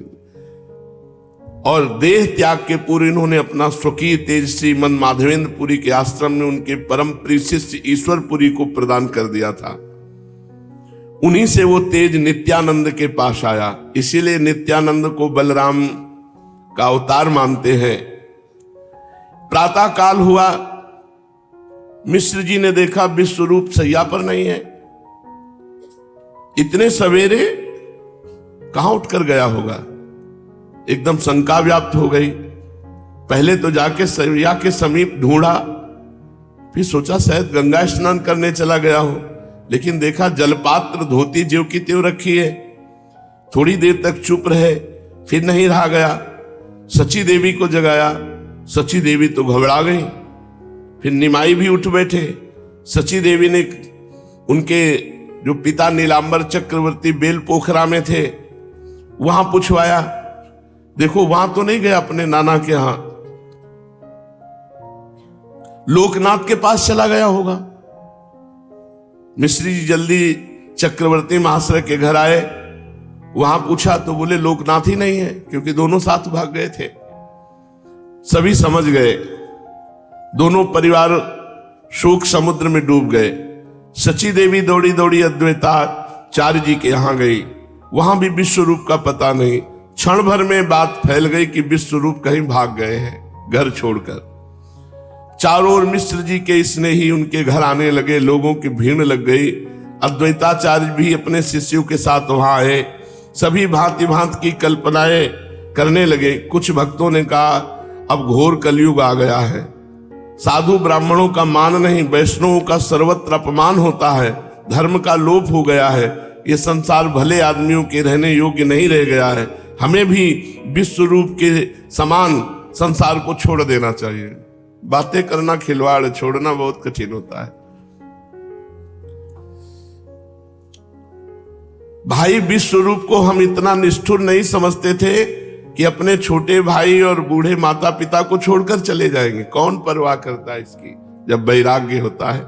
और देह त्याग के पूर्व इन्होंने अपना स्वकीय तेज श्री मन माधवेंद्रपुरी के आश्रम में उनके परम प्रिय शिष्य ईश्वरपुरी को प्रदान कर दिया था। उन्हीं से वो तेज नित्यानंद के पास आया। इसीलिए नित्यानंद को बलराम का अवतार मानते हैं। प्रातः काल हुआ, मिश्र जी ने देखा विश्वरूप सैया पर नहीं है। इतने सवेरे कहां उठकर गया होगा, एकदम शंका व्याप्त हो गई। पहले तो जाके सैया के समीप ढूंढा, फिर सोचा शायद गंगा स्नान करने चला गया हो, लेकिन देखा जलपात्र धोती ज्यों की त्यों रखी है। थोड़ी देर तक चुप रहे, फिर नहीं रहा गया। सची देवी को जगाया, सची देवी तो घबरा गई। फिर निमाई भी उठ बैठे। सची देवी ने उनके जो पिता नीलांबर चक्रवर्ती बेल पोखरा में थे वहां पूछवाया, देखो वहां तो नहीं गया अपने नाना के यहां, लोकनाथ के पास चला गया होगा। मिश्री जी जल्दी चक्रवर्ती महाशय के घर आए, वहां पूछा तो बोले लोकनाथ ही नहीं है, क्योंकि दोनों साथ भाग गए थे। सभी समझ गए, दोनों परिवार शोक समुद्र में डूब गए। सची देवी दौड़ी दौड़ी अद्वैताचार्य जी के यहां गई, वहां भी विश्वरूप का पता नहीं। क्षण भर में बात फैल गई कि विश्वरूप कहीं भाग गए हैं घर छोड़कर। चारों ओर मिश्र जी के स्नेही उनके घर आने लगे, लोगों की भीड़ लग गई। अद्वैताचार्य भी अपने शिष्यों के साथ वहां आए। सभी भांति भांति की कल्पनाएं करने लगे। कुछ भक्तों ने कहा अब घोर कलयुग आ गया है, साधु ब्राह्मणों का मान नहीं, वैष्णवों का सर्वत्र अपमान होता है, धर्म का लोप हो गया है, ये संसार भले आदमियों के रहने योग्य नहीं रह गया है, हमें भी विश्वरूप के समान संसार को छोड़ देना चाहिए। बातें करना खिलवाड़, छोड़ना बहुत कठिन होता है। भाई विश्व रूप को हम इतना निष्ठुर नहीं समझते थे कि अपने छोटे भाई और बूढ़े माता पिता को छोड़कर चले जाएंगे। कौन परवाह करता है इसकी, जब वैराग्य होता है।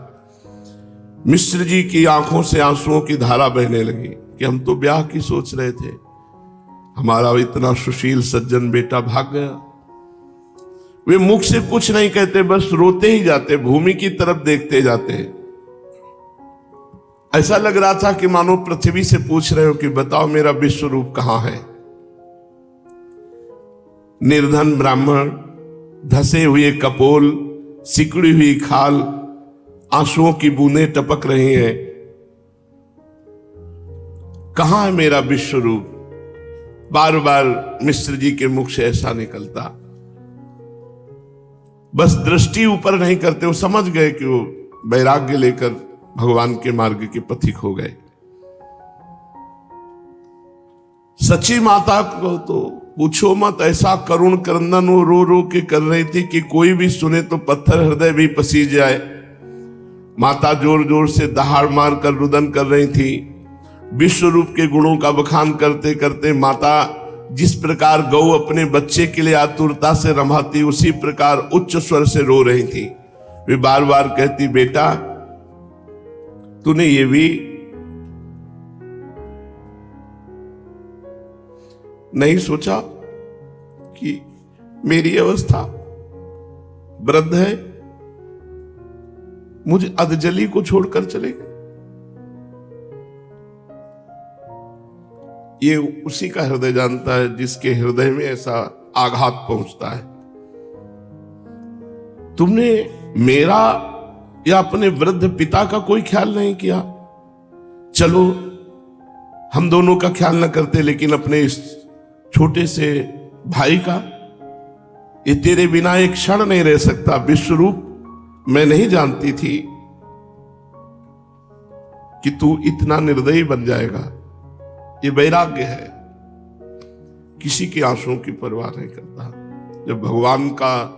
मिश्र जी की आंखों से आंसुओं की धारा बहने लगी कि हम तो ब्याह की सोच रहे थे, हमारा इतना सुशील सज्जन बेटा भाग गया। वे मुख से कुछ नहीं कहते, बस रोते ही जाते, भूमि की तरफ देखते जाते। ऐसा लग रहा था कि मानो पृथ्वी से पूछ रहे हो कि बताओ मेरा विश्व रूप कहां है। निर्धन ब्राह्मण, धसे हुए कपोल, सिकुड़ी हुई खाल, आंसुओं की बूंदें टपक रही हैं। कहां है मेरा विश्व रूप? बार बार मिश्र जी के मुख से ऐसा निकलता। बस दृष्टि ऊपर नहीं करते, वो समझ गए कि वो वैराग्य लेकर भगवान के मार्ग के पथिक हो गए। सची माता को तो पूछो मत, ऐसा करुण क्रंदन वो रो रो के कर रही थी कि कोई भी सुने तो पत्थर हृदय भी पसीज जाए। माता जोर जोर से दहाड़ मार कर रुदन कर रही थी। विश्व रूप के गुणों का बखान करते करते माता जिस प्रकार गौ अपने बच्चे के लिए आतुरता से रमाती, उसी प्रकार उच्च स्वर से रो रही थी। वे बार बार कहती, बेटा तूने ये भी नहीं सोचा कि मेरी अवस्था वृद्ध है, मुझे अधजली को छोड़कर चले गए। ये उसी का हृदय जानता है जिसके हृदय में ऐसा आघात पहुंचता है। तुमने मेरा या अपने वृद्ध पिता का कोई ख्याल नहीं किया। चलो हम दोनों का ख्याल न करते, लेकिन अपने इस छोटे से भाई का, ये तेरे बिना एक क्षण नहीं रह सकता। विश्व रूप मैं नहीं जानती थी कि तू इतना निर्दयी बन जाएगा। ये वैराग्य है, किसी के आंसुओं की परवाह नहीं करता। जब भगवान का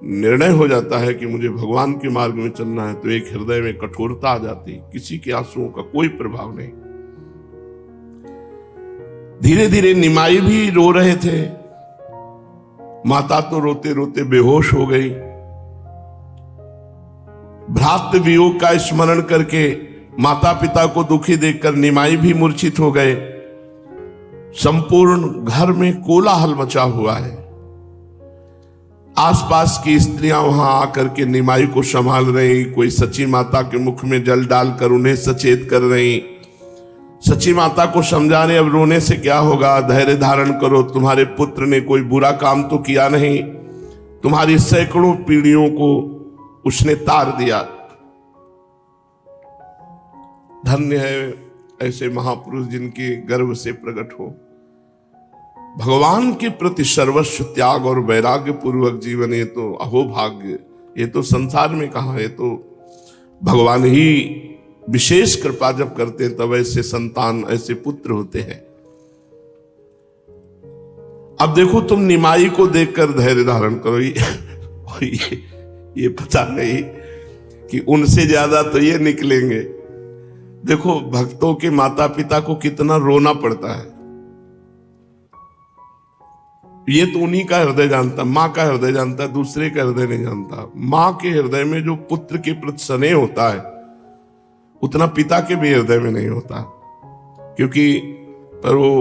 निर्णय हो जाता है कि मुझे भगवान के मार्ग में चलना है, तो एक हृदय में कठोरता आ जाती, किसी के आंसुओं का कोई प्रभाव नहीं। धीरे धीरे निमाई भी रो रहे थे। माता तो रोते रोते बेहोश हो गई। भ्रातृ वियोग का स्मरण करके माता पिता को दुखी देखकर निमाई भी मूर्छित हो गए। संपूर्ण घर में कोलाहल मचा हुआ है। आसपास की स्त्रियां वहां आकर के निमाई को संभाल रही, कोई सची माता के मुख में जल डालकर उन्हें सचेत कर रही। सची माता को समझा रहे, अब रोने से क्या होगा, धैर्य धारण करो, तुम्हारे पुत्र ने कोई बुरा काम तो किया नहीं, तुम्हारी सैकड़ों पीढ़ियों को उसने तार दिया। धन्य है ऐसे महापुरुष जिनके गर्भ से प्रकट हो। भगवान के प्रति सर्वस्व त्याग और वैराग्य पूर्वक जीवन, ये तो अहोभाग्य। ये तो संसार में कहां, ये तो भगवान ही विशेष कृपा जब करते हैं तब ऐसे संतान, ऐसे पुत्र होते हैं। अब देखो तुम निमाई को देखकर धैर्य धारण करो। ये पता नहीं कि उनसे ज्यादा तो ये निकलेंगे। देखो भक्तों के माता पिता को कितना रोना पड़ता है। ये तो उन्हीं का हृदय जानता, माँ का हृदय जानता है, दूसरे का हृदय नहीं जानता। माँ के हृदय में जो पुत्र के प्रति स्नेह होता है, उतना पिता के भी हृदय में नहीं होता। क्योंकि पर वो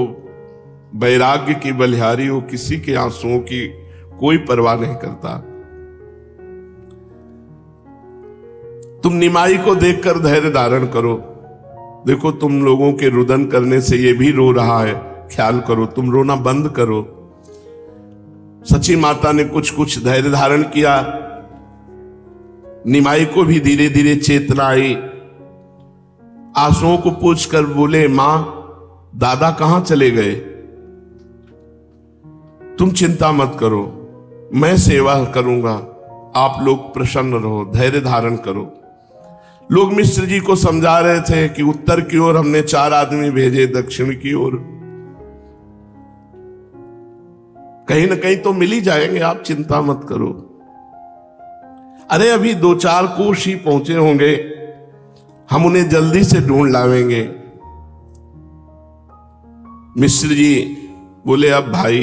वैराग्य की बलिहारी, वो किसी के आंसुओं की कोई परवाह नहीं करता। तुम निमाई को देखकर धैर्य धारण करो। देखो तुम लोगों के रुदन करने से ये भी रो रहा है, ख्याल करो, तुम रोना बंद करो। सची माता ने कुछ कुछ धैर्य धारण किया। निमाई को भी धीरे धीरे चेतना आई। आंसुओं को पूछकर बोले, मां दादा कहां चले गए? तुम चिंता मत करो, मैं सेवा करूंगा, आप लोग प्रसन्न रहो, धैर्य धारण करो। लोग मिश्र जी को समझा रहे थे कि उत्तर की ओर हमने 4 आदमी भेजे, दक्षिण की ओर कहीं ना कहीं तो मिल ही जाएंगे, आप चिंता मत करो। अरे अभी 2-4 कोष ही पहुंचे होंगे, हम उन्हें जल्दी से ढूंढ लावेंगे। मिश्र जी बोले अब भाई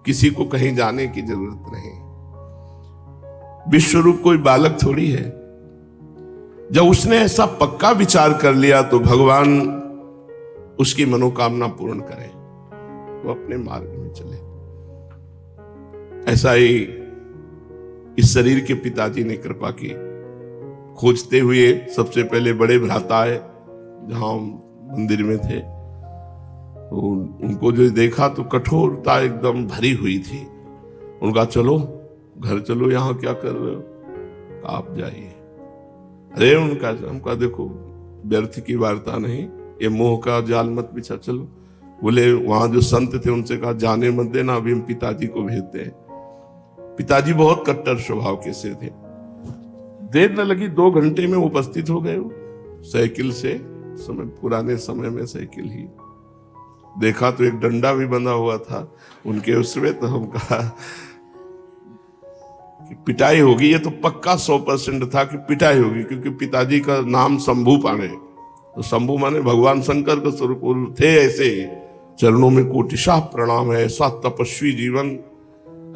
किसी को कहीं जाने की जरूरत नहीं, विश्वरूप कोई बालक थोड़ी है। जब उसने ऐसा पक्का विचार कर लिया तो भगवान उसकी मनोकामना पूर्ण करें, वो अपने मार्ग में चले। ऐसा ही इस शरीर के पिताजी ने कृपा की। खोजते हुए सबसे पहले बड़े भ्राता आए जहां मंदिर में थे, तो उनको जो देखा तो कठोरता एकदम भरी हुई थी। उनका चलो घर चलो, यहां क्या कर रहे हो, आप जाइए। अरे उनका देखो व्यर्थ की वार्ता नहीं, ये मोह का जाल मत बिछा, चलो। बोले वहां जो संत थे उनसे कहा जाने मत देना, अभी हम पिताजी को भेजते हैं। पिताजी बहुत कट्टर स्वभाव के से थे। देर न लगी, 2 घंटे में उपस्थित हो गए वो साइकिल से। पुराने समय में साइकिल ही देखा तो एक डंडा भी बंधा हुआ था उनके उसमें। तो हम कहा कि पिटाई होगी, ये तो पक्का 100% था कि पिटाई होगी, क्योंकि पिताजी का नाम शंभू पाणे, तो शंभू माने भगवान शंकर का स्वरूप थे। ऐसे चरणों में कोटिशाह प्रणाम है। ऐसा तपस्वी जीवन,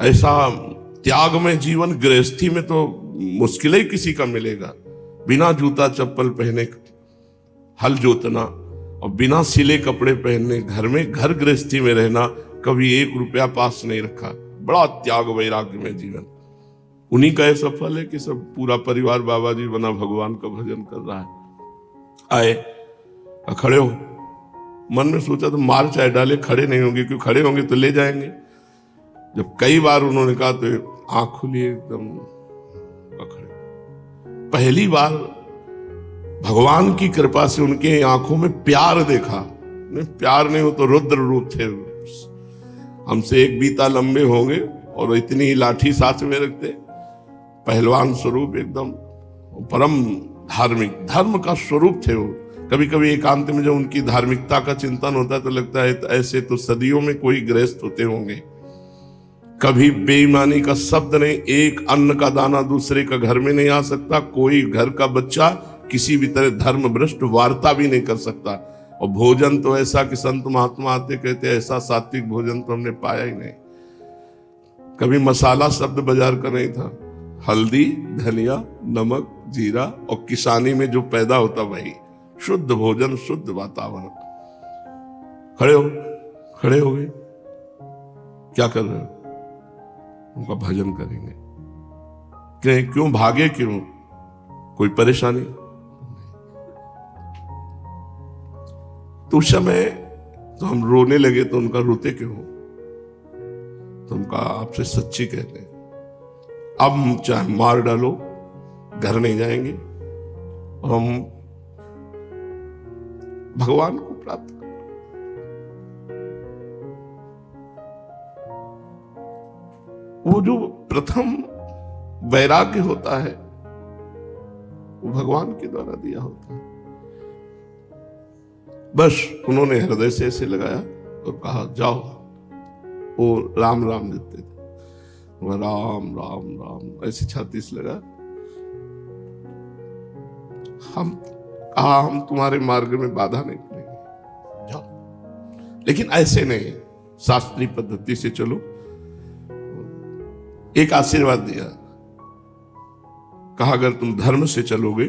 ऐसा त्याग में जीवन, गृहस्थी में तो मुश्किल ही किसी का मिलेगा। बिना जूता चप्पल पहने हल जोतना और बिना सिले कपड़े पहनने घर गृहस्थी में रहना, कभी 1 रुपया पास नहीं रखा। बड़ा त्याग वैराग्य में जीवन। उन्हीं का यह सफल है कि सब पूरा परिवार बाबा जी बना भगवान का भजन कर रहा है। आए खड़े हो, मन में सोचा तो मार चाहे डाले, खड़े नहीं होंगे, क्यों खड़े होंगे तो ले जाएंगे। जब कई बार उन्होंने कहा तो आंख खुली एकदम खड़े। पहली बार भगवान की कृपा से उनके आंखों में प्यार देखा। नहीं प्यार नहीं हो तो रुद्र रूप थे, हमसे 1 बीता लंबे होंगे और इतनी ही लाठी साथ में रखते। पहलवान स्वरूप एकदम, परम धार्मिक, धर्म का स्वरूप थे वो। कभी कभी एकांत में जब उनकी धार्मिकता का चिंतन होता है तो लगता है ऐसे तो सदियों में कोई गृहस्थ होते होंगे। कभी बेईमानी का शब्द नहीं, एक अन्न का दाना दूसरे का घर में नहीं आ सकता। कोई घर का बच्चा किसी भी तरह धर्म भ्रष्ट वार्ता भी नहीं कर सकता। और भोजन तो ऐसा कि संत महात्मा आते कहते ऐसा सात्विक भोजन तो हमने पाया ही नहीं। कभी मसाला शब्द बाजार का नहीं था। हल्दी, धनिया, नमक, जीरा और किसानी में जो पैदा होता वही शुद्ध भोजन, शुद्ध वातावरण। खड़े हो गए, क्या कर रहे हो? उनका भजन करेंगे। क्यों भागे, क्यों कोई परेशानी? तो उस समय तो हम रोने लगे तो उनका रोते क्यों? तो उनका आपसे सच्ची कहते हैं, अब चाहे मार डालो घर नहीं जाएंगे और हम भगवान को प्राप्त करें। वो जो प्रथम वैराग्य होता है वो भगवान के द्वारा दिया होता है। बस उन्होंने हृदय से ऐसे लगाया और कहा जाओ। वो राम राम देते थे, वो राम राम राम ऐसी छाती से लगा। हम तुम्हारे मार्ग में बाधा नहीं करेंगे, जाओ। लेकिन ऐसे नहीं, शास्त्रीय पद्धति से चलो। एक आशीर्वाद दिया, कहा अगर तुम धर्म से चलोगे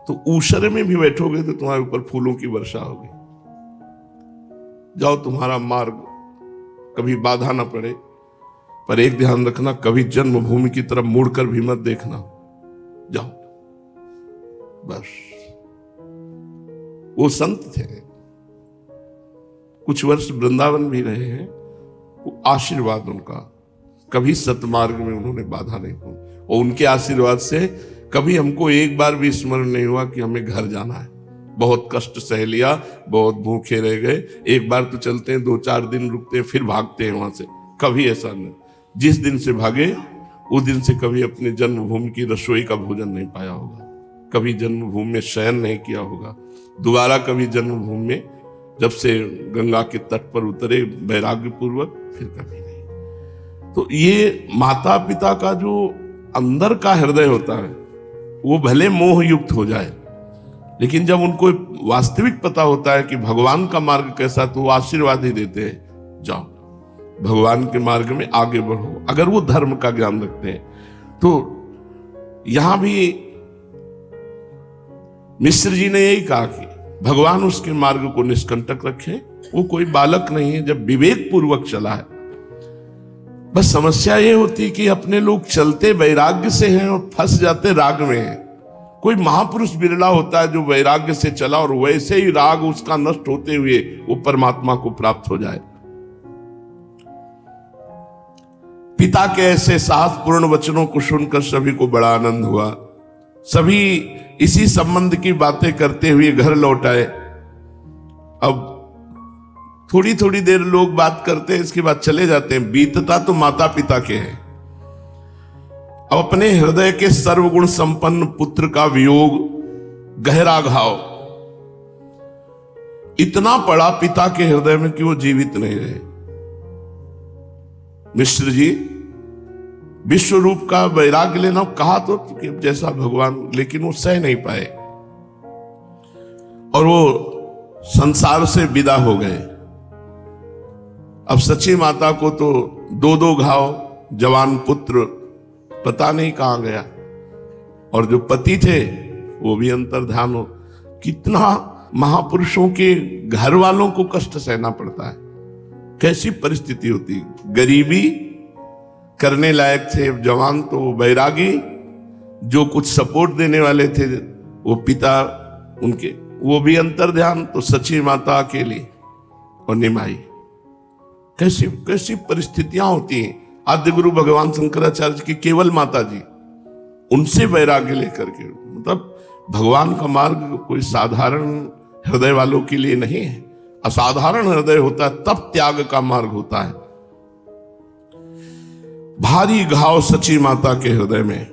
तो ऊषर में भी बैठोगे तो तुम्हारे ऊपर फूलों की वर्षा होगी। जाओ, तुम्हारा मार्ग कभी बाधा ना पड़े। पर एक ध्यान रखना, कभी जन्मभूमि की तरफ मुड़कर भी मत देखना। जाओ। बस वो संत थे, कुछ वर्ष वृंदावन भी रहे हैं। वो आशीर्वाद उनका, कभी सतमार्ग में उन्होंने बाधा नहीं पहुंची। और उनके आशीर्वाद से कभी हमको एक बार भी स्मरण नहीं हुआ कि हमें घर जाना है। बहुत कष्ट सह लिया, बहुत भूखे रह गए, एक बार तो चलते हैं 2-4 दिन रुकते हैं फिर भागते हैं वहां से, कभी ऐसा नहीं। जिस दिन से भागे उस दिन से कभी अपने जन्मभूमि की रसोई का भोजन नहीं पाया होगा, कभी जन्मभूमि में शयन नहीं किया होगा। दोबारा कभी जन्मभूमि में जब से गंगा के तट पर उतरे वैराग्य पूर्वक, फिर कभी नहीं। तो ये माता पिता का जो अंदर का हृदय होता है वो भले मोह युक्त हो जाए लेकिन जब उनको वास्तविक पता होता है कि भगवान का मार्ग कैसा, तो वो आशीर्वाद ही देते हैं, जाओ भगवान के मार्ग में आगे बढ़ो, अगर वो धर्म का ज्ञान रखते हैं। तो यहां भी मिश्र जी ने यही कहा कि भगवान उसके मार्ग को निष्कंटक रखे, वो कोई बालक नहीं है, जब विवेक पूर्वक चला है। बस समस्या ये होती कि अपने लोग चलते वैराग्य से हैं और फंस जाते राग में हैं। कोई महापुरुष बिरला होता है जो वैराग्य से चला और वैसे ही राग उसका नष्ट होते हुए वो परमात्मा को प्राप्त हो जाए। पिता के ऐसे साहसपूर्ण वचनों को सुनकर सभी को बड़ा आनंद हुआ। सभी इसी संबंध की बातें करते हुए घर लौट आए। अब थोड़ी थोड़ी देर लोग बात करते हैं, इसके बाद चले जाते हैं। बीतता तो माता पिता के है। अब अपने हृदय के सर्वगुण संपन्न पुत्र का वियोग, गहरा घाव इतना पड़ा पिता के हृदय में कि वो जीवित नहीं रहे। मिश्र जी विश्व रूप का वैराग्य लेना कहा तो जैसा भगवान, लेकिन वो सह नहीं पाए और वो संसार से विदा हो गए। अब सची माता को तो दो दो घाव, जवान पुत्र पता नहीं कहां गया, और जो पति थे वो भी अंतर्ध्यान हो। कितना महापुरुषों के घर वालों को कष्ट सहना पड़ता है, कैसी परिस्थिति होती। गरीबी करने लायक थे जवान तो बैरागी, जो कुछ सपोर्ट देने वाले थे वो पिता उनके, वो भी अंतर्ध्यान, तो सची माता अकेली और निमाई। कैसी कैसी परिस्थितियां होती हैं। आद्य गुरु भगवान शंकराचार्य की केवल माता जी, उनसे वैराग्य लेकर के, मतलब भगवान का मार्ग कोई साधारण हृदय वालों के लिए नहीं है। असाधारण हृदय होता है तब त्याग का मार्ग होता है। भारी घाव सची माता के हृदय में।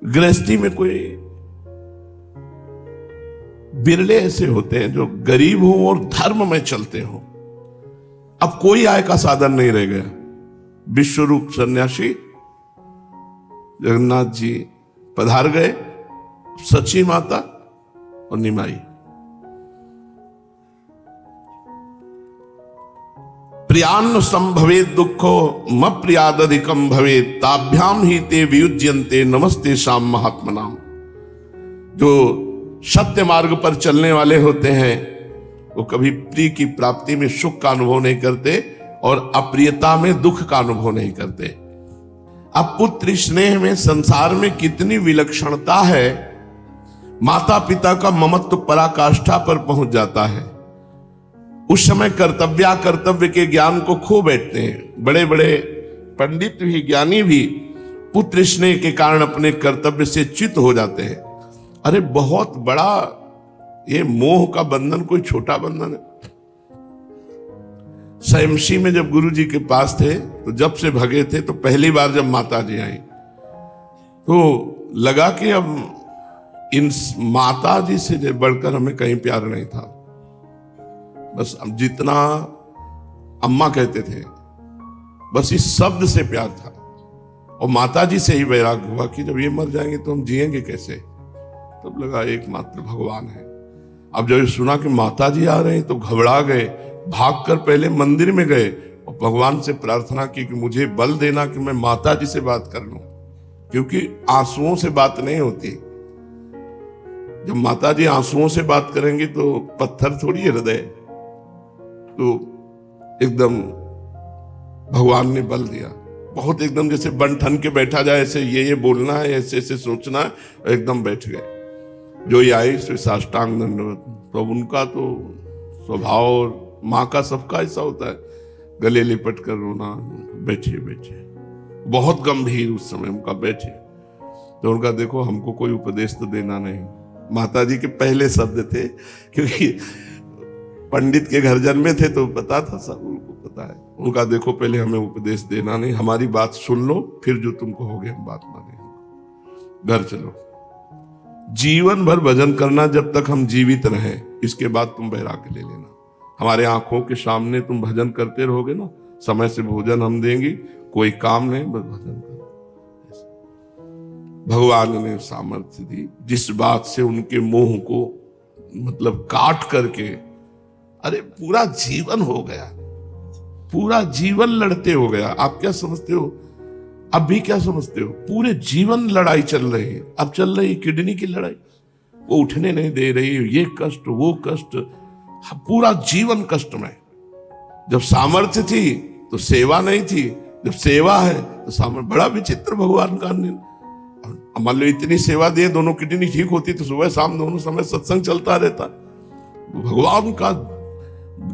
गृहस्थी में कोई बिरले ऐसे होते हैं जो गरीब हो और धर्म में चलते हो। अब कोई आय का साधन नहीं रह गया। विश्वरूप सन्यासी जगन्नाथ जी पधार गए, सची माता और निमाई। प्रियान्न संभवे दुखो म प्रियादधिकम भवे ताभ्याम ही ते वियुज्यन्ते नमस्ते शाम महात्मनाम। जो सत्य मार्ग पर चलने वाले होते हैं वो कभी प्रिय की प्राप्ति में सुख का अनुभव नहीं करते और अप्रियता में दुख का अनुभव नहीं करते। अब पुत्र स्नेह में संसार में कितनी विलक्षणता है। माता पिता का ममत्व पराकाष्ठा पर पहुंच जाता है। उस समय कर्तव्य के ज्ञान को खो बैठते हैं। बड़े बड़े पंडित भी, ज्ञानी भी पुत्र स्नेह के कारण अपने कर्तव्य से च्युत हो जाते हैं। अरे बहुत बड़ा ये मोह का बंधन कोई छोटा बंधन है। सयमसी में जब गुरु जी के पास थे तो जब से भगे थे, तो पहली बार जब माता जी आई तो लगा कि अब इन माता जी से बढ़कर हमें कहीं प्यार नहीं था। बस अब जितना अम्मा कहते थे बस इस शब्द से प्यार था। और माता जी से ही वैराग्य हुआ कि जब ये मर जाएंगे तो हम जिएंगे कैसे। तब लगा एकमात्र भगवान है। अब जब सुना कि माता जी आ रहे हैं तो घबरा गए, भागकर पहले मंदिर में गए और भगवान से प्रार्थना की कि मुझे बल देना कि मैं माता जी से बात कर लूं, क्योंकि आंसुओं से बात नहीं होती। जब माता जी आंसुओं से बात करेंगी तो पत्थर थोड़ी हृदय, तो एकदम भगवान ने बल दिया। बहुत एकदम जैसे बन ठन के बैठा जाए, ऐसे ये बोलना है, ऐसे ऐसे सोचना है, एकदम बैठ गए। जो ये आई से साष्टांग दंडवत। तो उनका तो स्वभाव और माँ का सबका ऐसा होता है, गले लिपट कर रोना, बैठे बैठे बहुत गंभीर उस समय उनका बैठे। तो उनका देखो हमको कोई उपदेश तो देना नहीं। माता जी के पहले शब्द थे, क्योंकि पंडित के घर जन्मे थे तो पता था, सब उनको पता है। उनका देखो पहले हमें उपदेश देना नहीं, हमारी बात सुन लो, फिर जो तुमको होगे हम बात मानेंगे। घर चलो, जीवन भर भजन करना जब तक हम जीवित रहें, इसके बाद तुम बैराग्य ले लेना। हमारे आंखों के सामने तुम भजन करते रहोगे ना, समय से भोजन हम देंगे, कोई काम नहीं, बस भजन करो। भगवान ने सामर्थ्य दी, जिस बात से उनके मोह को मतलब काट करके, अरे पूरा जीवन हो गया, पूरा जीवन लड़ते हो गया। आप क्या समझते हो, अब भी क्या समझते हो, पूरे जीवन लड़ाई चल रही है। अब चल रही किडनी की लड़ाई, वो उठने नहीं दे रही, ये कष्ट वो कष्ट, पूरा जीवन कष्ट में। जब सामर्थ्य थी तो सेवा नहीं थी, जब सेवा है तो सामर्थ्य। बड़ा विचित्र भगवान का। मान लो इतनी सेवा दिए, दोनों किडनी ठीक होती तो सुबह शाम दोनों समय सत्संग चलता रहता। भगवान का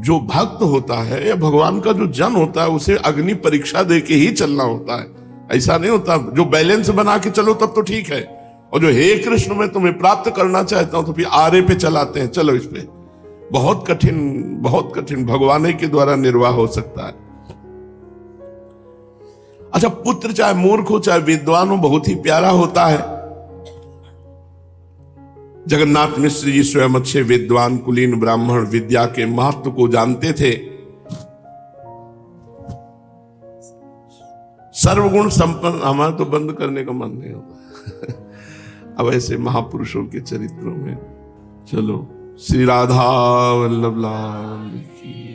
जो भक्त होता है या भगवान का जो जन होता है, उसे अग्नि परीक्षा दे के ही चलना होता है। ऐसा नहीं होता जो बैलेंस बना के चलो तब तो ठीक है, और जो हे कृष्ण मैं तुम्हें प्राप्त करना चाहता हूं तो फिर आरे पे चलाते हैं, चलो इस पे। बहुत कठिन भगवान के द्वारा निर्वाह हो सकता है। अच्छा, पुत्र चाहे मूर्ख हो चाहे विद्वान हो, बहुत ही प्यारा होता है। जगन्नाथ मिश्र जी स्वयं अच्छे विद्वान कुलीन ब्राह्मण, विद्या के महत्व को जानते थे, सर्वगुण संपन्न। हमारा तो बंद करने का मन नहीं होता अब ऐसे महापुरुषों के चरित्रों में। चलो, श्री राधा वल्लभ लाल की